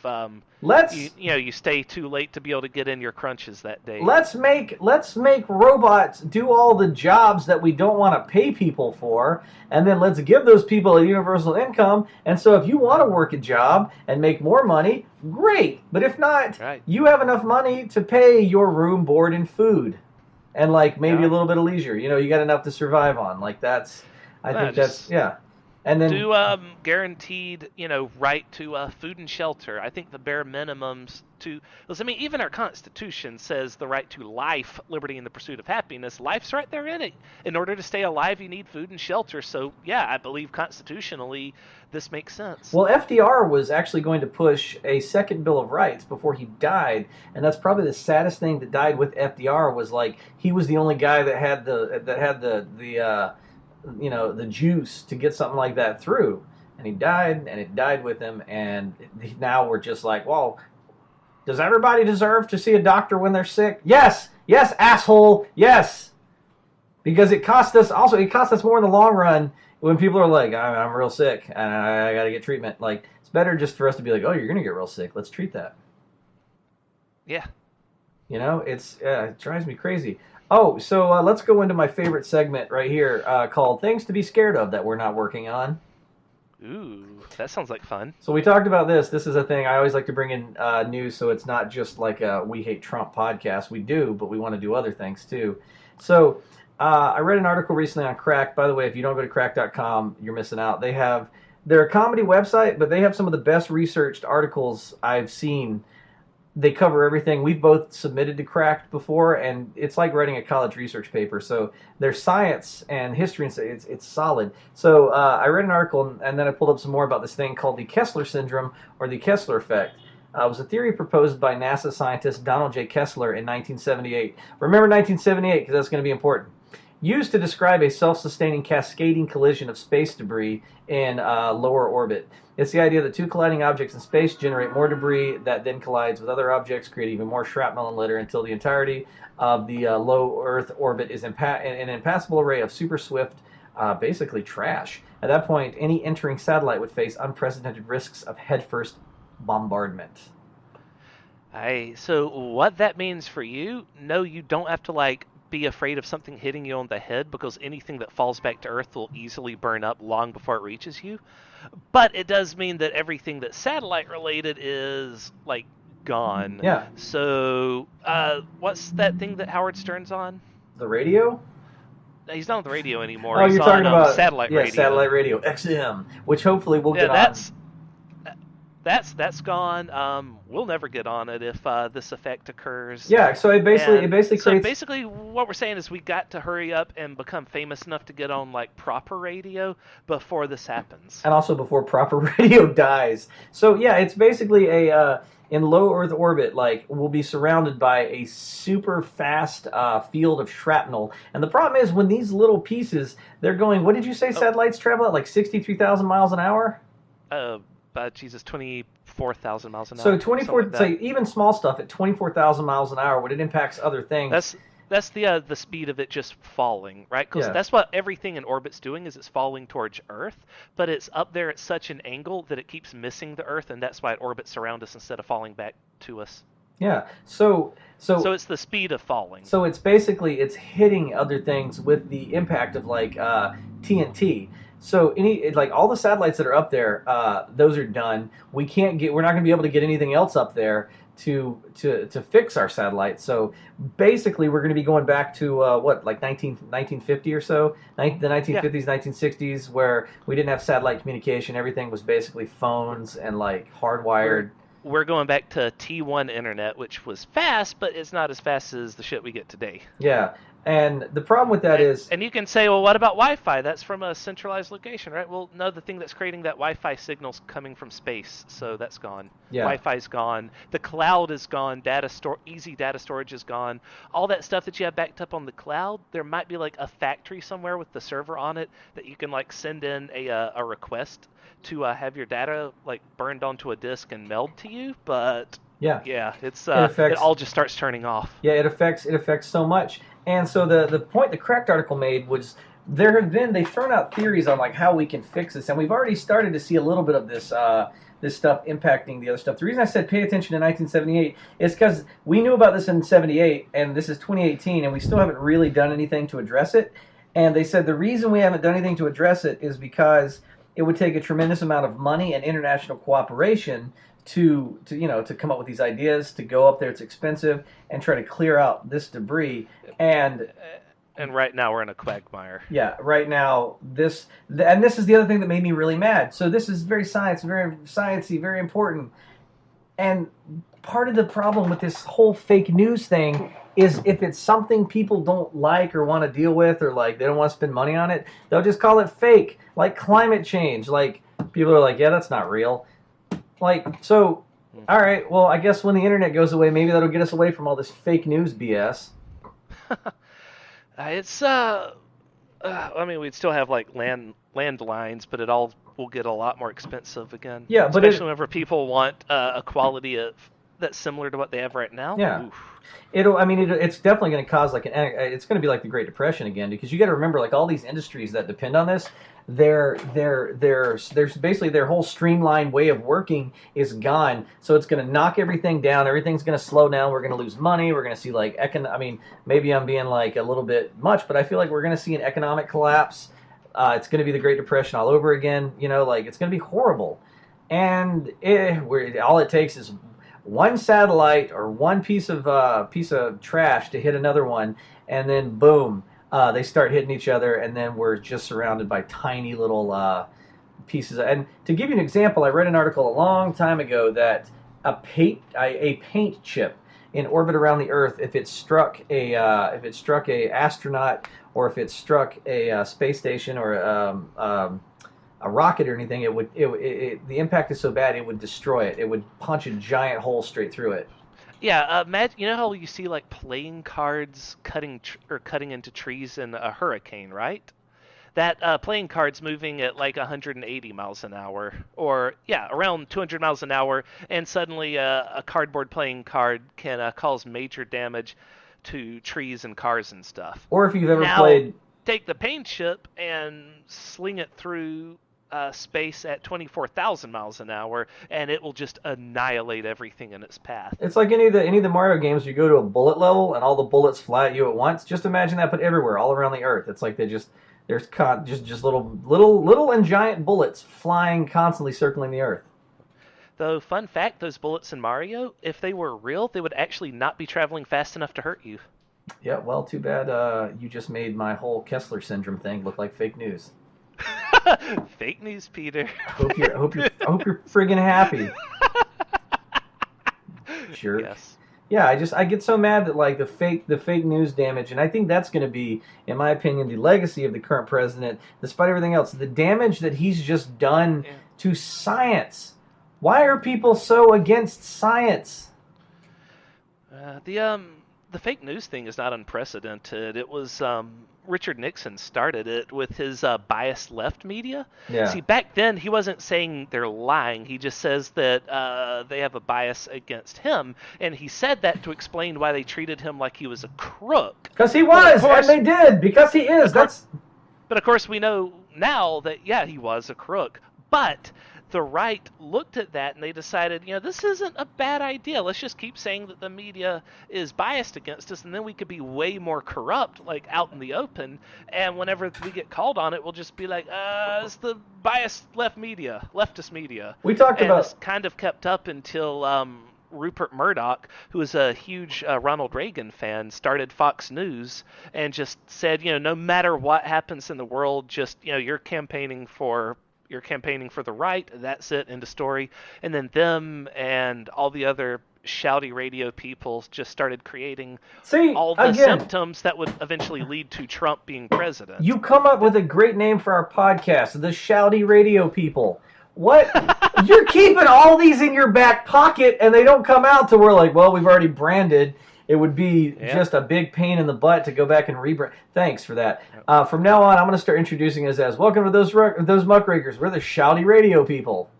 you stay too late to be able to get in your crunches that day. Let's make robots do all the jobs that we don't want to pay people for, and then let's give those people a universal income. And so if you want to work a job and make more money, great. But if not, right, you have enough money to pay your room, board, and food, and like maybe a little bit of leisure. You got enough to survive on. Like that's And then do guaranteed, right to food and shelter. I think the bare minimums even our Constitution says the right to life, liberty, and the pursuit of happiness. Life's right there in it. In order to stay alive, you need food and shelter. So, yeah, I believe constitutionally this makes sense. Well, FDR was actually going to push a second Bill of Rights before he died, and that's probably the saddest thing that died with FDR was like he was the only guy that had the juice to get something like that through, and he died, and it died with him, and now we're just like, well, does everybody deserve to see a doctor when they're sick? Yes, asshole, yes, because it costs us more in the long run when people are like, I'm real sick and I got to get treatment. Like, it's better just for us to be like, oh, you're gonna get real sick, let's treat that. Yeah, it drives me crazy. Oh, so let's go into my favorite segment right here called Things to be Scared of That We're Not Working On. Ooh, that sounds like fun. So we talked about this. This is a thing. I always like to bring in news so it's not just like a We Hate Trump podcast. We do, but we want to do other things too. So I read an article recently on Cracked. By the way, if you don't go to cracked.com, you're missing out. They're a comedy website, but they have some of the best researched articles I've seen. They cover everything. We've both submitted to Cracked before, and it's like writing a college research paper. So there's science and history, and it's solid. So I read an article, and then I pulled up some more about this thing called the Kessler syndrome or the Kessler effect. It was a theory proposed by NASA scientist Donald J. Kessler in 1978. Remember 1978, because that's going to be important. Used to describe a self-sustaining cascading collision of space debris in lower orbit. It's the idea that two colliding objects in space generate more debris that then collides with other objects, create even more shrapnel and litter until the entirety of the low Earth orbit is an impassable array of super swift, basically trash. At that point, any entering satellite would face unprecedented risks of headfirst bombardment. So what that means for you, no, you don't have to be afraid of something hitting you on the head, because anything that falls back to Earth will easily burn up long before it reaches you. But it does mean that everything that's satellite related is gone. Yeah. So what's that thing that Howard Stern's on? The radio? He's not on the radio anymore. Oh, He's you're talking on, about satellite radio. Yeah, satellite radio, XM, which hopefully we'll get on. That's gone. We'll never get on it if this effect occurs. Yeah, so it basically creates. So basically, what we're saying is we got to hurry up and become famous enough to get on proper radio before this happens, and also before proper radio dies. So yeah, it's basically a in low Earth orbit, we'll be surrounded by a super fast field of shrapnel. And the problem is when these little pieces, they're going. What did you say? Satellites travel at 63,000 miles an hour. Jesus, 24,000 miles an hour. So 24, so even small stuff at 24,000 miles an hour, when it impacts other things. That's the speed of it just falling, right? Because that's what everything in orbit's doing, is it's falling towards Earth, but it's up there at such an angle that it keeps missing the Earth, and that's why it orbits around us instead of falling back to us. Yeah. So it's the speed of falling. So it's hitting other things with the impact of TNT. So all the satellites that are up there, those are done. We're not going to be able to get anything else up there to fix our satellites. So basically, we're going to be going back to 1950 or so, the 1950s, 1960s, where we didn't have satellite communication. Everything was basically phones and hardwired. We're going back to T1 internet, which was fast, but it's not as fast as the shit we get today. Yeah. And the problem with that is... And you can say, well, what about Wi-Fi? That's from a centralized location, right? Well, no, the thing that's creating that Wi-Fi signal's coming from space, so that's gone. Yeah. Wi-Fi's gone. The cloud is gone. Easy data storage is gone. All that stuff that you have backed up on the cloud, there might be a factory somewhere with the server on it that you can send in a request to have your data burned onto a disk and mailed to you, but... Yeah, it all just starts turning off. Yeah, it affects so much. And so the point the Cracked article made was they've thrown out theories on how we can fix this, and we've already started to see a little bit of this this stuff impacting the other stuff. The reason I said pay attention to 1978 is because we knew about this in 78, and this is 2018, and we still haven't really done anything to address it. And they said the reason we haven't done anything to address it is because it would take a tremendous amount of money and international cooperation to come up with these ideas, to go up there. It's expensive, and try to clear out this debris. And right now we're in a quagmire. Yeah, right now this is the other thing that made me really mad. So this is very sciencey, very important. And part of the problem with this whole fake news thing is if it's something people don't like or want to deal with, or they don't want to spend money on it, they'll just call it fake. Like climate change. People are yeah, that's not real. So, all right, well, I guess when the internet goes away, maybe that'll get us away from all this fake news BS. It's, we'd still have, landlines, but it all will get a lot more expensive again. Yeah, but especially whenever people want a quality that's similar to what they have right now. Yeah. Oof. It's definitely going to cause it's going to be like the Great Depression again, because you got to remember all these industries that depend on this, there's basically their whole streamlined way of working is gone. So it's going to knock everything down. Everything's going to slow down. We're going to lose money. We're going to see maybe I'm being a little bit much, but I feel like we're going to see an economic collapse. It's going to be the Great Depression all over again. It's going to be horrible. And all it takes is one satellite or one piece of trash to hit another one, and then boom, they start hitting each other, and then we're just surrounded by tiny little pieces. And to give you an example, I read an article a long time ago that a paint chip in orbit around the Earth, if it struck a astronaut, or if it struck a space station or a rocket or anything, the impact is so bad it would destroy it. It would punch a giant hole straight through it. Yeah, you know how you see like playing cards cutting into trees in a hurricane, right? That playing card's moving at like 180 miles an hour, or around 200 miles an hour, and suddenly a cardboard playing card can cause major damage to trees and cars and stuff. Or if you've ever now, played, take the paint chip and sling it through space at 24,000 miles an hour, and it will just annihilate everything in its path. It's like any of the Mario games. You go to a bullet level and all the bullets fly at you at once. Just imagine that, but everywhere, all around the Earth. It's like there's little and giant bullets flying constantly, circling the Earth. Though, fun fact, those bullets in Mario, if they were real, they would actually not be traveling fast enough to hurt you. Yeah, well, too bad you just made my whole Kessler syndrome thing look like fake news. Fake news, Peter. I hope you're friggin' happy. Jerk. Yes. Yeah, I get so mad that like the fake news damage, and I think that's going to be, in my opinion, the legacy of the current president, despite everything else, the damage that he's just done to science. Why are people so against science? The fake news thing is not unprecedented. It was Richard Nixon started it with his biased left media. Yeah. See, back then he wasn't saying they're lying. He just says that they have a bias against him, and he said that to explain why they treated him like he was a crook. Because he was, and they did, because he is. But of course we know now that, he was a crook. But the right looked at that and they decided, this isn't a bad idea. Let's just keep saying that the media is biased against us, and then we could be way more corrupt, like out in the open. And whenever we get called on it, we'll just be like, it's the biased leftist media. We talked about this kind of kept up until Rupert Murdoch, who was a huge Ronald Reagan fan, started Fox News and just said, no matter what happens in the world, just you're campaigning for the right. That's it. End of story. And then them and all the other shouty radio people just started creating all the symptoms that would eventually lead to Trump being president. You come up with a great name for our podcast, the shouty radio people. What? You're keeping all these in your back pocket, and they don't come out till we're like, well, we've already branded. It would be just a big pain in the butt to go back and rebrand. Thanks for that. From now on, I'm going to start introducing us as, welcome to those Muckrakers. We're the shouty radio people.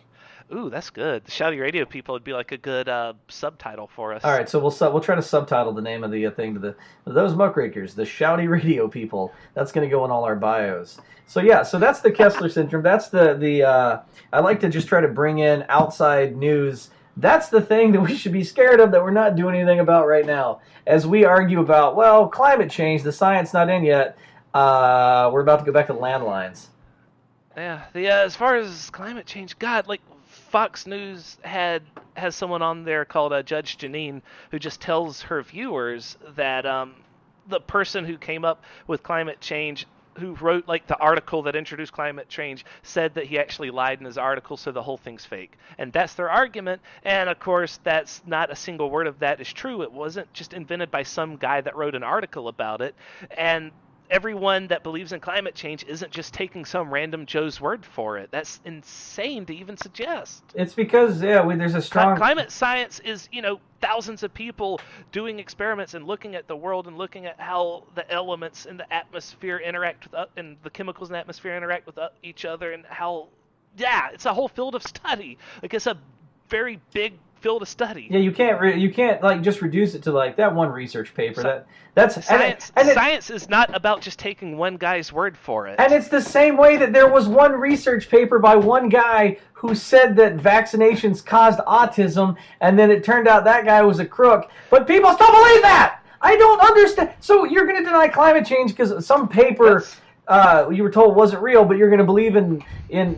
Ooh, that's good. The shouty radio people would be like a good subtitle for us. All right, so we'll try to subtitle the name of the thing to those Muckrakers, the shouty radio people. That's going to go in all our bios. So that's the Kessler syndrome. That's the I like to just try to bring in outside news. That's the thing that we should be scared of that we're not doing anything about right now. As we argue about, well, climate change, the science not in yet, we're about to go back to landlines. Yeah, as far as climate change, God, like Fox News has someone on there called Judge Janine who just tells her viewers that the person who came up with climate change, who wrote like the article that introduced climate change, said that he actually lied in his article, so the whole thing's fake. And that's their argument. And of course, that's not a single word of that is true. It wasn't just invented by some guy that wrote an article about it. And everyone that believes in climate change isn't just taking some random Joe's word for it. That's insane to even suggest. It's because, there's a strong... Climate science is, thousands of people doing experiments and looking at the world and looking at how the elements in the atmosphere interact with and the chemicals in the atmosphere interact with each other, and how, it's a whole field of study. Like, it's a very big field of study. Yeah, you can't like just reduce it to like that one research paper. That's science. Science is not about just taking one guy's word for it. And it's the same way that there was one research paper by one guy who said that vaccinations caused autism, and then it turned out that guy was a crook. But people still believe that. I don't understand. So you're going to deny climate change because some paper you were told wasn't real, but you're going to believe in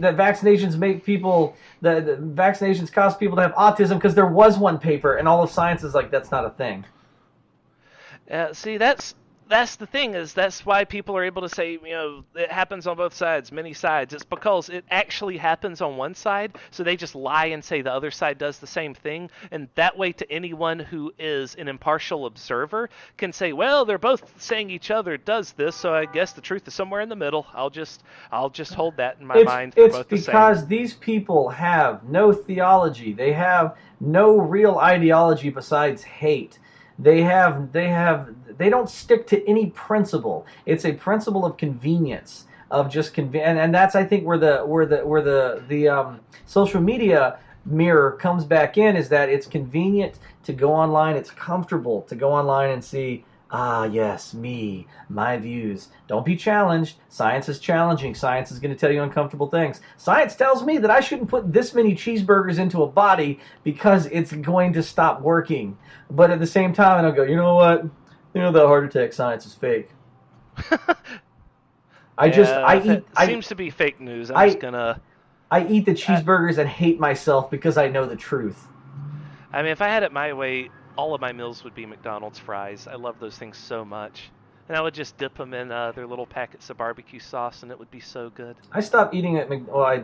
that vaccinations make people, the vaccinations cause people to have autism because there was one paper, and all of science is like, that's not a thing. See, that's that's the thing, is that's why people are able to say, it happens on both sides, many sides. It's because it actually happens on one side, so they just lie and say the other side does the same thing, and that way to anyone who is an impartial observer can say, well, they're both saying each other does this, so I guess the truth is somewhere in the middle. I'll just hold that in my mind. They're both the same. It's because these people have no theology. They have no real ideology besides hate. They don't stick to any principle. It's a principle of convenience, of just and that's, I think, where the social media mirror comes back in, is that it's convenient to go online. It's comfortable to go online and see, yes, me, my views. Don't be challenged. Science is challenging. Science is going to tell you uncomfortable things. Science tells me that I shouldn't put this many cheeseburgers into a body because it's going to stop working. But at the same time, I don't go, you know what? That heart attack science is fake. Seems to be fake news. I eat the cheeseburgers and hate myself because I know the truth. I mean, if I had it my way, all of my meals would be McDonald's fries. I love those things so much. And I would just dip them in their little packets of barbecue sauce, and it would be so good. I stopped eating at I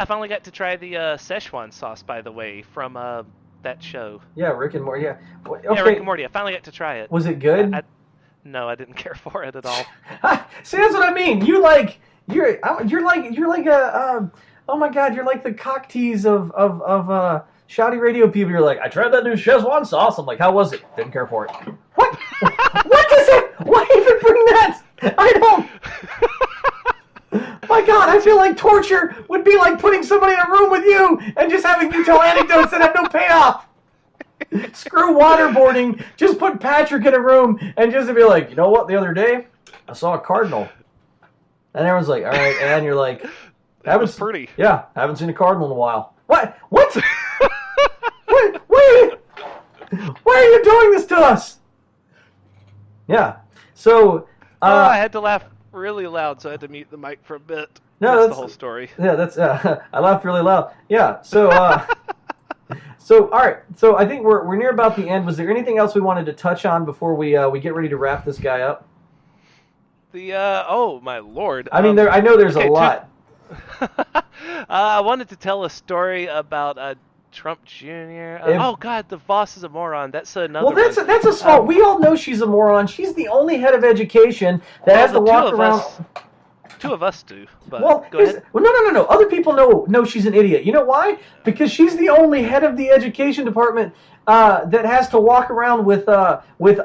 finally got to try the Szechuan sauce, by the way, from that show. Yeah, Rick and Morty. Yeah. Okay. Yeah, Rick and Morty. I finally got to try it. Was it good? No, I didn't care for it at all. See, that's what I mean. You're like a oh my God, you're like the cock tease of shouty radio people. You're like, I tried that new Szechuan sauce. I'm like, how was it? Didn't care for it. What? What is it? Why even bring that? I don't. My God, I feel like torture would be like putting somebody in a room with you and just having you tell anecdotes that have no payoff. Screw waterboarding. Just put Patrick in a room and just be like, you know what? The other day, I saw a cardinal. And everyone's like, all right. And you're like, that was pretty. Yeah, haven't seen a cardinal in a while. What? What? Why are you doing this to us? Yeah. So. I had to laugh really loud, so I had to mute the mic for a bit. No, that's the whole story. Yeah, that's. I laughed really loud. Yeah. So. So all right. So I think we're near about the end. Was there anything else we wanted to touch on before we get ready to wrap this guy up? Oh my Lord. I mean, I know there's a lot. I wanted to tell a story about Trump Jr. Oh God, the boss is a moron. That's another. Well, that's a small. We all know she's a moron. She's the only head of education that has to walk around. Two of us do. But well, go ahead. Well, no. Other people know she's an idiot. You know why? Because she's the only head of the education department that has to walk around with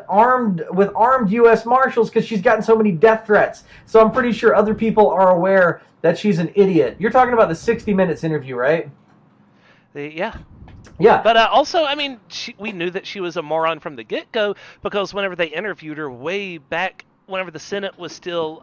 armed U.S. Marshals because she's gotten so many death threats. So I'm pretty sure other people are aware that she's an idiot. You're talking about the 60 Minutes interview, right? Yeah. Yeah. But also, I mean, we knew that she was a moron from the get-go because whenever they interviewed her way back, whenever the Senate was still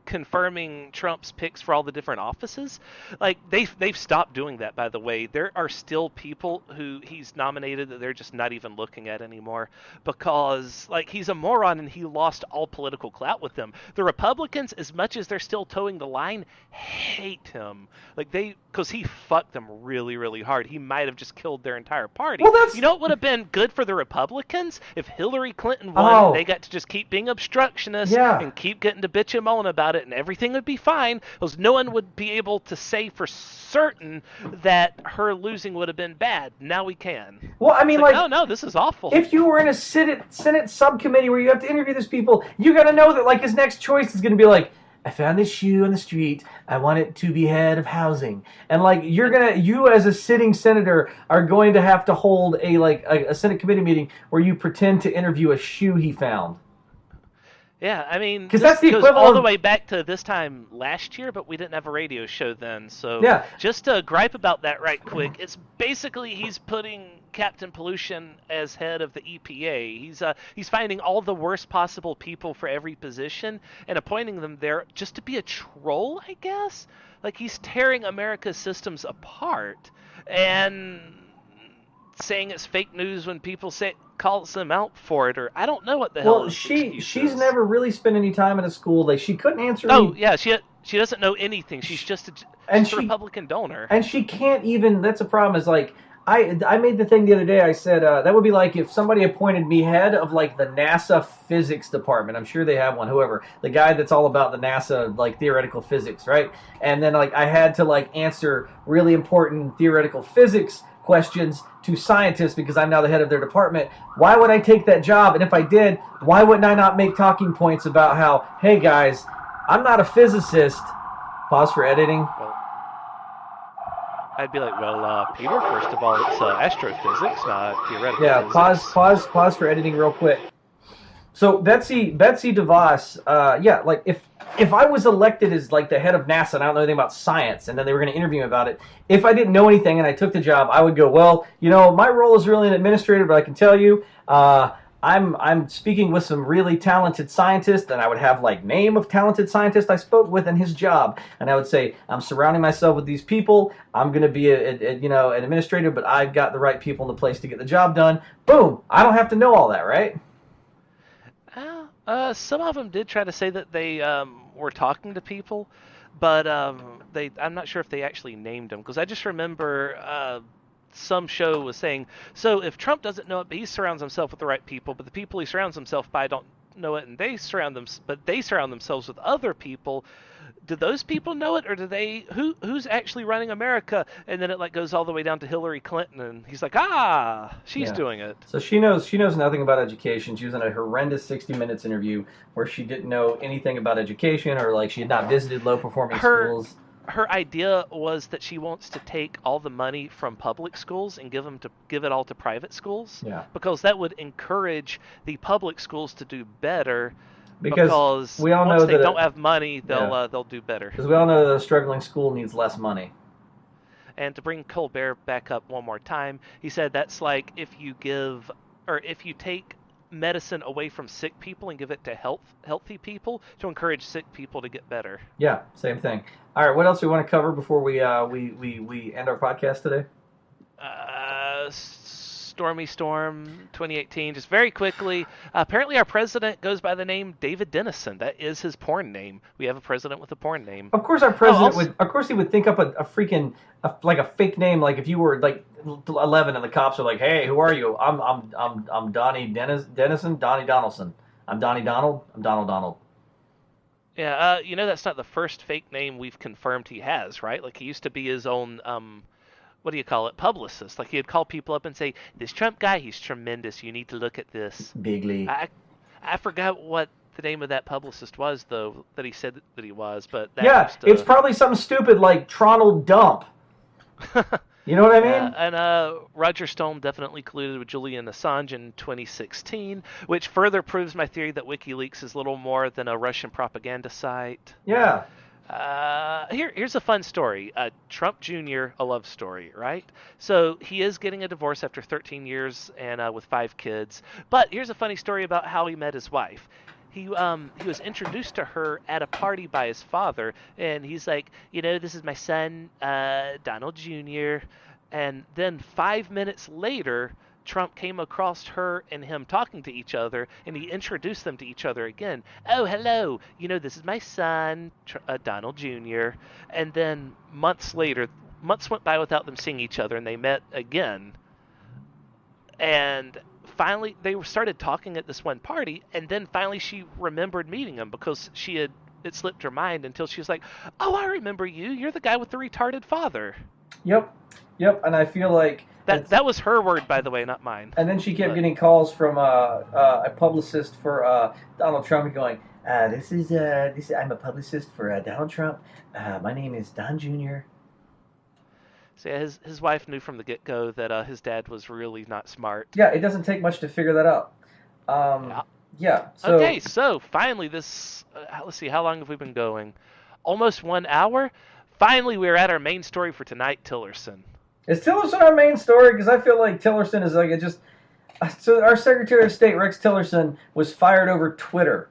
confirming Trump's picks for all the different offices, like they've stopped doing that, by the way. There are still people who he's nominated that they're just not even looking at anymore because like he's a moron and he lost all political clout with them. The Republicans, as much as they're still towing the line, hate him. Like because he fucked them really, really hard. He might have just killed their entire party. Well, you know what would have been good for the Republicans? If Hillary Clinton won, and they got to just keep being obstructionists and keep getting to bitch and moan about it, and everything would be fine, because no one would be able to say for certain that her losing would have been bad. Now we can. Well, I mean, no, this is awful. If you were in a Senate subcommittee where you have to interview these people, you got to know that like his next choice is going to be like, I found this shoe on the street. I want it to be head of housing. And like you as a sitting senator are going to have to hold a Senate committee meeting where you pretend to interview a shoe he found. Yeah, I mean, because that's the equivalent all the way back to this time last year, but we didn't have a radio show then. So just to gripe about that right quick, it's basically he's putting Captain Pollution as head of the EPA. He's finding all the worst possible people for every position and appointing them there just to be a troll, I guess. Like he's tearing America's systems apart and saying it's fake news when people calls them out for it, or I don't know what the hell. Well, she's never really spent any time in a school. Like she couldn't answer. Oh yeah, she doesn't know anything. She's just a Republican donor, and she can't even. That's a problem. Is like I made the thing the other day. I said that would be like if somebody appointed me head of like the NASA physics department. I'm sure they have one. Whoever, the guy that's all about the NASA like theoretical physics, right? And then like I had to like answer really important theoretical physics questions to scientists because I'm now the head of their department. Why would I take that job? And if I did, why wouldn't I not make talking points about how, hey guys, I'm not a physicist. Pause for editing. Well, I'd be like, well, Peter, first of all, it's astrophysics, not theoretical physics. Pause for editing real quick. So Betsy DeVos, like if I was elected as like the head of NASA and I don't know anything about science, and then they were going to interview me about it, if I didn't know anything and I took the job, I would go, well, my role is really an administrator, but I can tell you, I'm speaking with some really talented scientists, and I would have like name of talented scientist I spoke with in his job, and I would say I'm surrounding myself with these people. I'm going to be an administrator, but I've got the right people in the place to get the job done. Boom! I don't have to know all that, right? Some of them did try to say that they were talking to people, but I'm not sure if they actually named them, because I just remember some show was saying, so if Trump doesn't know it, but he surrounds himself with the right people, but the people he surrounds himself by don't know it, and they surround themselves with other people. Do those people know it, or do they? Who's actually running America? And then it like goes all the way down to Hillary Clinton, and he's like, she's doing it. So she knows nothing about education. She was in a horrendous 60 Minutes interview where she didn't know anything about education, or like she had not visited low performing schools. Her idea was that she wants to take all the money from public schools and give it all to private schools. Yeah. Because that would encourage the public schools to do better. Because we all know once they that don't have money, they'll do better. Because we all know that a struggling school needs less money. And to bring Colbert back up one more time, he said that's like if you take medicine away from sick people and give it to healthy people to encourage sick people to get better. Yeah, same thing. All right, what else do we want to cover before we end our podcast today? Stormy Storm 2018. Just very quickly, apparently our president goes by the name David Dennison. That is his porn name. We have a president with a porn name. Of course, our president would. Of course, he would think up a freaking like a fake name. Like if you were like 11 and the cops are like, "Hey, who are you? I'm Donnie Dennison, Donnie Donaldson. I'm Donnie Donald. I'm Donald." Yeah, that's not the first fake name we've confirmed he has, right? Like he used to be his own what do you call it? Publicist. Like he'd call people up and say, "This Trump guy, he's tremendous. You need to look at this." Bigly. I forgot what the name of that publicist was, though, that he said that he was. But that it's probably something stupid like Tronald Dump. You know what I mean? And Roger Stone definitely colluded with Julian Assange in 2016, which further proves my theory that WikiLeaks is little more than a Russian propaganda site. Yeah. Here's a fun story. Trump Jr., a love story, right? So he is getting a divorce after 13 years and with 5 kids. But here's a funny story about how he met his wife. He was introduced to her at a party by his father, and he's like, this is my son, Donald Jr. And then 5 minutes later, Trump came across her and him talking to each other, and he introduced them to each other again. Oh, hello. This is my son, Donald Jr. And then months went by without them seeing each other, and they met again. And finally, they started talking at this one party, and then finally she remembered meeting him because it slipped her mind until she was like, "Oh, I remember you. You're the guy with the retarded father." Yep. And I feel like that was her word, by the way, not mine. And then she kept getting calls from a publicist for Donald Trump going, I'm a publicist for Donald Trump. My name is Don Jr. So yeah, his wife knew from the get-go that his dad was really not smart. Yeah, it doesn't take much to figure that out. Yeah. So, okay, so finally this, let's see, how long have we been going? Almost 1 hour? Finally, we're at our main story for tonight, Tillerson. Is Tillerson our main story? Because I feel like Tillerson is like So our Secretary of State, Rex Tillerson, was fired over Twitter.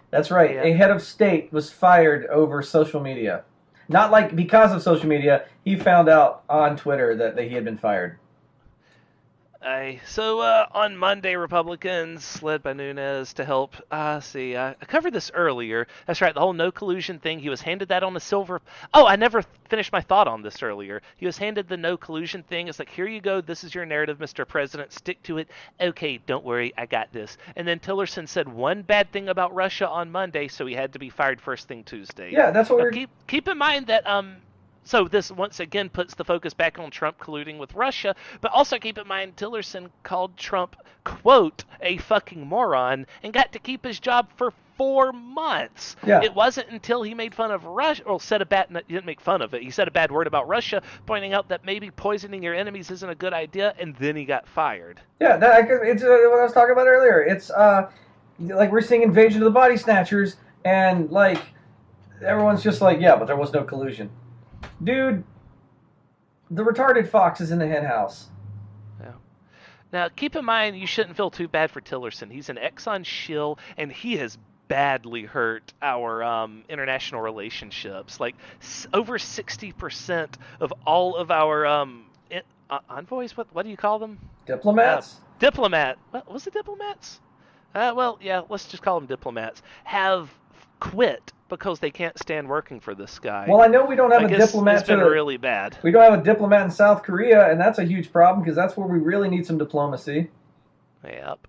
That's right. Yeah. A head of state was fired over social media. Not like because of social media. He found out on Twitter that he had been fired. So on Monday, Republicans, led by Nunes, to help. I covered this earlier. That's right, the whole no collusion thing. He was handed that on a silver. Oh, I never finished my thought on this earlier. He was handed the no collusion thing. It's like, here you go. This is your narrative, Mr. President. Stick to it. Okay, don't worry, I got this. And then Tillerson said one bad thing about Russia on Monday, so he had to be fired first thing Tuesday. Yeah, that's what Now we're. keep in mind that so this once again puts the focus back on Trump colluding with Russia, but also keep in mind Tillerson called Trump, quote, a fucking moron, and got to keep his job for 4 months. Yeah. It wasn't until he made fun of Russia, or said a bad, he didn't make fun of it, he said a bad word about Russia, pointing out that maybe poisoning your enemies isn't a good idea, and then he got fired. Yeah, it's what I was talking about earlier. It's like we're seeing Invasion of the Body Snatchers, and like everyone's just like, yeah, but there was no collusion. Dude, the retarded fox is in the hen house. Yeah. Now, keep in mind, you shouldn't feel too bad for Tillerson. He's an Exxon shill, and he has badly hurt our international relationships. Like, over 60% of all of our envoys, what do you call them? Diplomats? Diplomat. What was it, diplomats? Well, yeah, let's just call them diplomats. Have quit because they can't stand working for this guy. Well, I know we don't have a diplomat. It's been really bad. We don't have a diplomat in South Korea, and that's a huge problem because that's where we really need some diplomacy. Yep.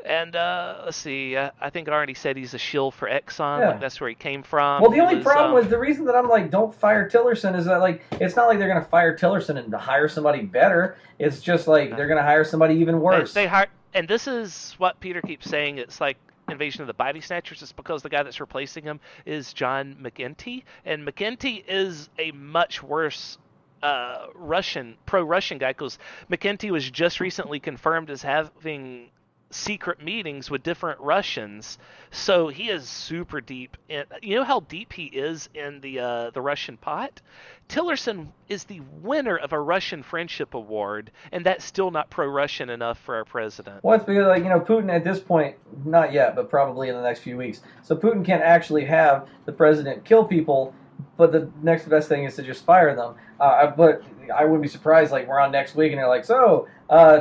And let's see. I think I already said he's a shill for Exxon. Yeah. Like that's where he came from. Well, the only problem was the reason that I'm like, don't fire Tillerson is that like it's not like they're going to fire Tillerson and to hire somebody better. It's just like they're going to hire somebody even worse. They hire, and this is what Peter keeps saying. It's like Invasion of the Body Snatchers. It's because the guy that's replacing him is John McEntee, and McEntee is a much worse pro-Russian guy because McEntee was just recently confirmed as having secret meetings with different Russians, so he is super deep in. You know how deep he is in the Russian pot. Tillerson is the winner of a Russian Friendship Award, and that's still not pro-Russian enough for our president. Well, it's because Putin at this point, not yet, but probably in the next few weeks. So Putin can't actually have the president kill people, but the next best thing is to just fire them. But I wouldn't be surprised, like, we're on next week, and they're like, so,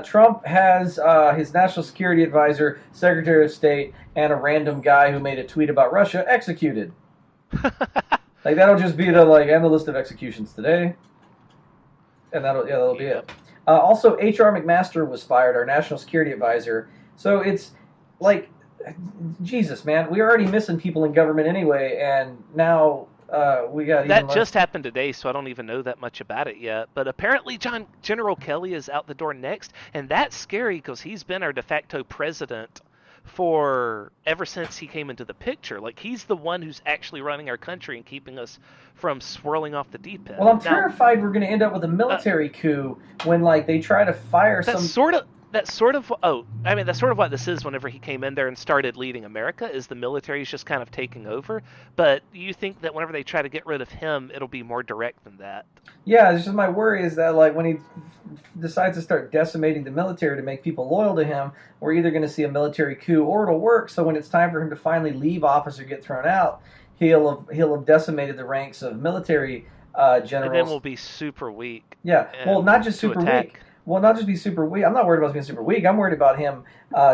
Trump has his national security advisor, Secretary of State, and a random guy who made a tweet about Russia executed. Like, that'll just be the list of executions today. And that'll be it. Also, H.R. McMaster was fired, our national security advisor. So it's, like, Jesus, man, we're already missing people in government anyway, and now... we got that just happened today, so I don't even know that much about it yet. But apparently, General Kelly is out the door next, and that's scary because he's been our de facto president for ever since he came into the picture. Like he's the one who's actually running our country and keeping us from swirling off the deep end. Well, I'm terrified we're going to end up with a military coup when they try to fire some. That's sort of what this is whenever he came in there and started leading America, is the military's just kind of taking over. But you think that whenever they try to get rid of him, it'll be more direct than that? Yeah, it's just my worry is that when he decides to start decimating the military to make people loyal to him, we're either going to see a military coup or it'll work. So when it's time for him to finally leave office or get thrown out, he'll have decimated the ranks of military generals. And then we'll be super weak. Yeah, well, not just super weak. Well, not just be super weak. I'm not worried about being super weak. I'm worried about him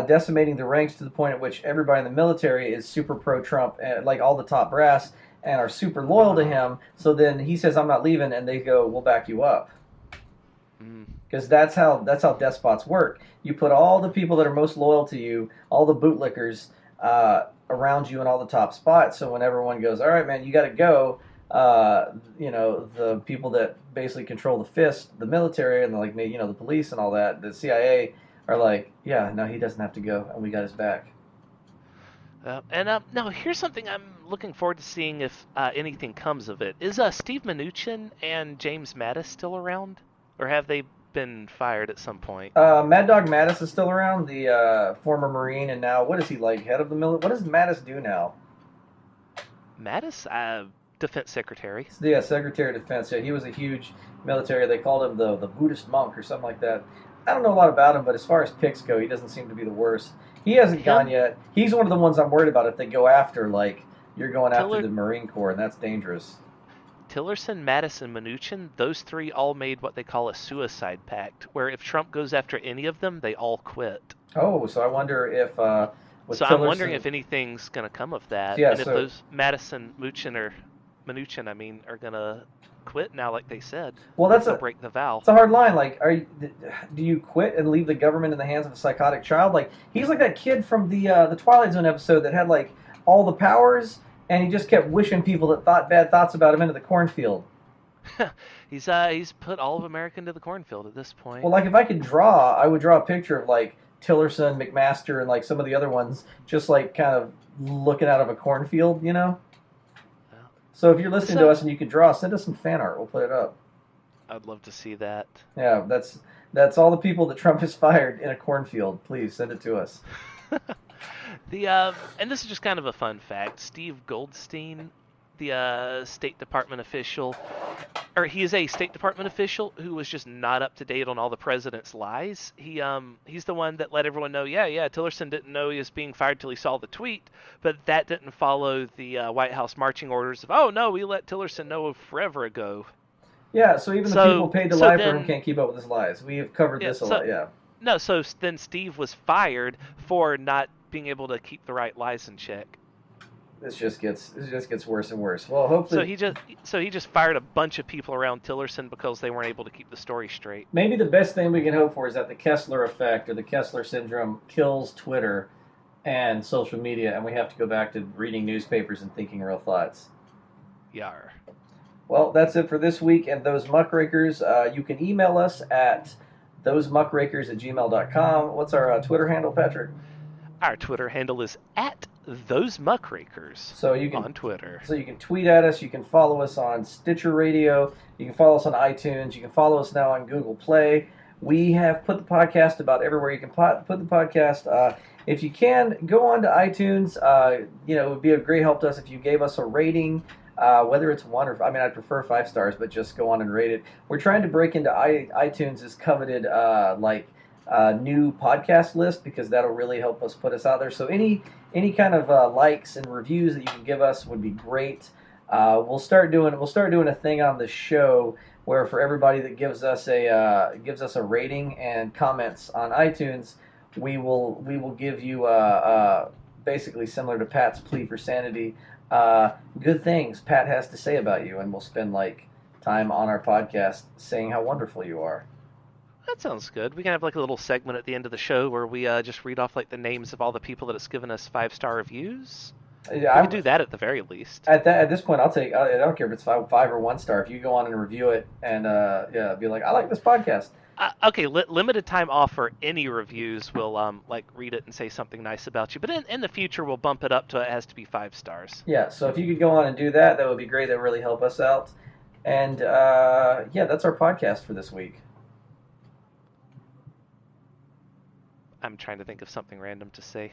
decimating the ranks to the point at which everybody in the military is super pro-Trump, like all the top brass, and are super loyal to him. So then he says, "I'm not leaving," and they go, "We'll back you up." Because that's how despots work. You put all the people that are most loyal to you, all the bootlickers, around you in all the top spots. So when everyone goes, "All right, man, you got to go," the people that basically control the fist, the military, and the police and all that, the CIA, are like, yeah, no, he doesn't have to go, and we got his back. Now here's something I'm looking forward to seeing if anything comes of it. Is Steve Mnuchin and James Mattis still around, or have they been fired at some point? Mad Dog Mattis is still around, the former Marine, and now what is he, head of the military? What does Mattis do now? Mattis, Defense Secretary. Yeah, Secretary of Defense. Yeah, he was a huge military. They called him the Buddhist monk or something like that. I don't know a lot about him, but as far as picks go, he doesn't seem to be the worst. He hasn't gone yet. He's one of the ones I'm worried about if they go after, you're going after the Marine Corps, and that's dangerous. Tillerson, Madison, Mnuchin, those three all made what they call a suicide pact, where if Trump goes after any of them, they all quit. Oh, so I wonder if with So I'm wondering Tillerson. if anything's going to come of that, Yeah, and if so those Madison, Mnuchin, are going to quit now, like they said. well, If they'll break the vow. it's a hard line. Like, do you quit and leave the government in the hands of a psychotic child? Like, he's like that kid from the Twilight Zone episode that had like all the powers, and he just kept wishing people that thought bad thoughts about him into the cornfield. He's put all of America into the cornfield at this point. Well, like if I could draw, I would draw a picture of like Tillerson, McMaster, and like some of the other ones, just like kind of looking out of a cornfield, you know. Well, So if you're listening to us and you could draw, send us some fan art. We'll put it up. I'd love to see that. Yeah, that's all the people that Trump has fired in a cornfield. Please send it to us. And this is just kind of a fun fact. Steve Goldstein, the State Department official, or he is a State Department official who was just not up to date on all the president's lies. He's the one that let everyone know, yeah, Tillerson didn't know he was being fired till he saw the tweet, but that didn't follow the White House marching orders of, oh no, we let Tillerson know forever ago. Yeah, so even the people paid to lie for him can't keep up with his lies. We have covered this a lot, yeah. No, so then Steve was fired for not being able to keep the right lies in check. This just gets worse and worse. Well, hopefully. So he just fired a bunch of people around Tillerson because they weren't able to keep the story straight. Maybe the best thing we can hope for is that the Kessler effect or the Kessler syndrome kills Twitter and social media, and we have to go back to reading newspapers and thinking real thoughts. Yar. Well, that's it for this week. And those muckrakers, you can email us at thosemuckrakers@gmail.com. What's our Twitter handle, Patrick? Our Twitter handle is at @thosemuckrakers. So you can on Twitter. So you can tweet at us. You can follow us on Stitcher Radio. You can follow us on iTunes. You can follow us now on Google Play. We have put the podcast about everywhere you can put the podcast. If you can, go on to iTunes. It would be a great help to us if you gave us a rating. Whether it's one or, I'd prefer 5 stars, but just go on and rate it. We're trying to break into iTunes' coveted new podcast list because that'll really help us put us out there. So any kind of likes and reviews that you can give us would be great. We'll start doing a thing on the show where for everybody that gives us a rating and comments on iTunes, we will give you basically similar to Pat's plea for sanity. Good things Pat has to say about you, and we'll spend time on our podcast saying how wonderful you are. That sounds good. We can have a little segment at the end of the show where we just read off the names of all the people that has given us 5-star reviews. Yeah, we can do that at the very least. At this point, I don't care if it's 5 or 1 star. If you go on and review it and be like, I like this podcast. Okay, limited time offer. Any reviews, we'll read it and say something nice about you. But in the future, we'll bump it up to it has to be 5 stars. Yeah, so if you could go on and do that, that would be great. That would really help us out. And that's our podcast for this week. I'm trying to think of something random to say.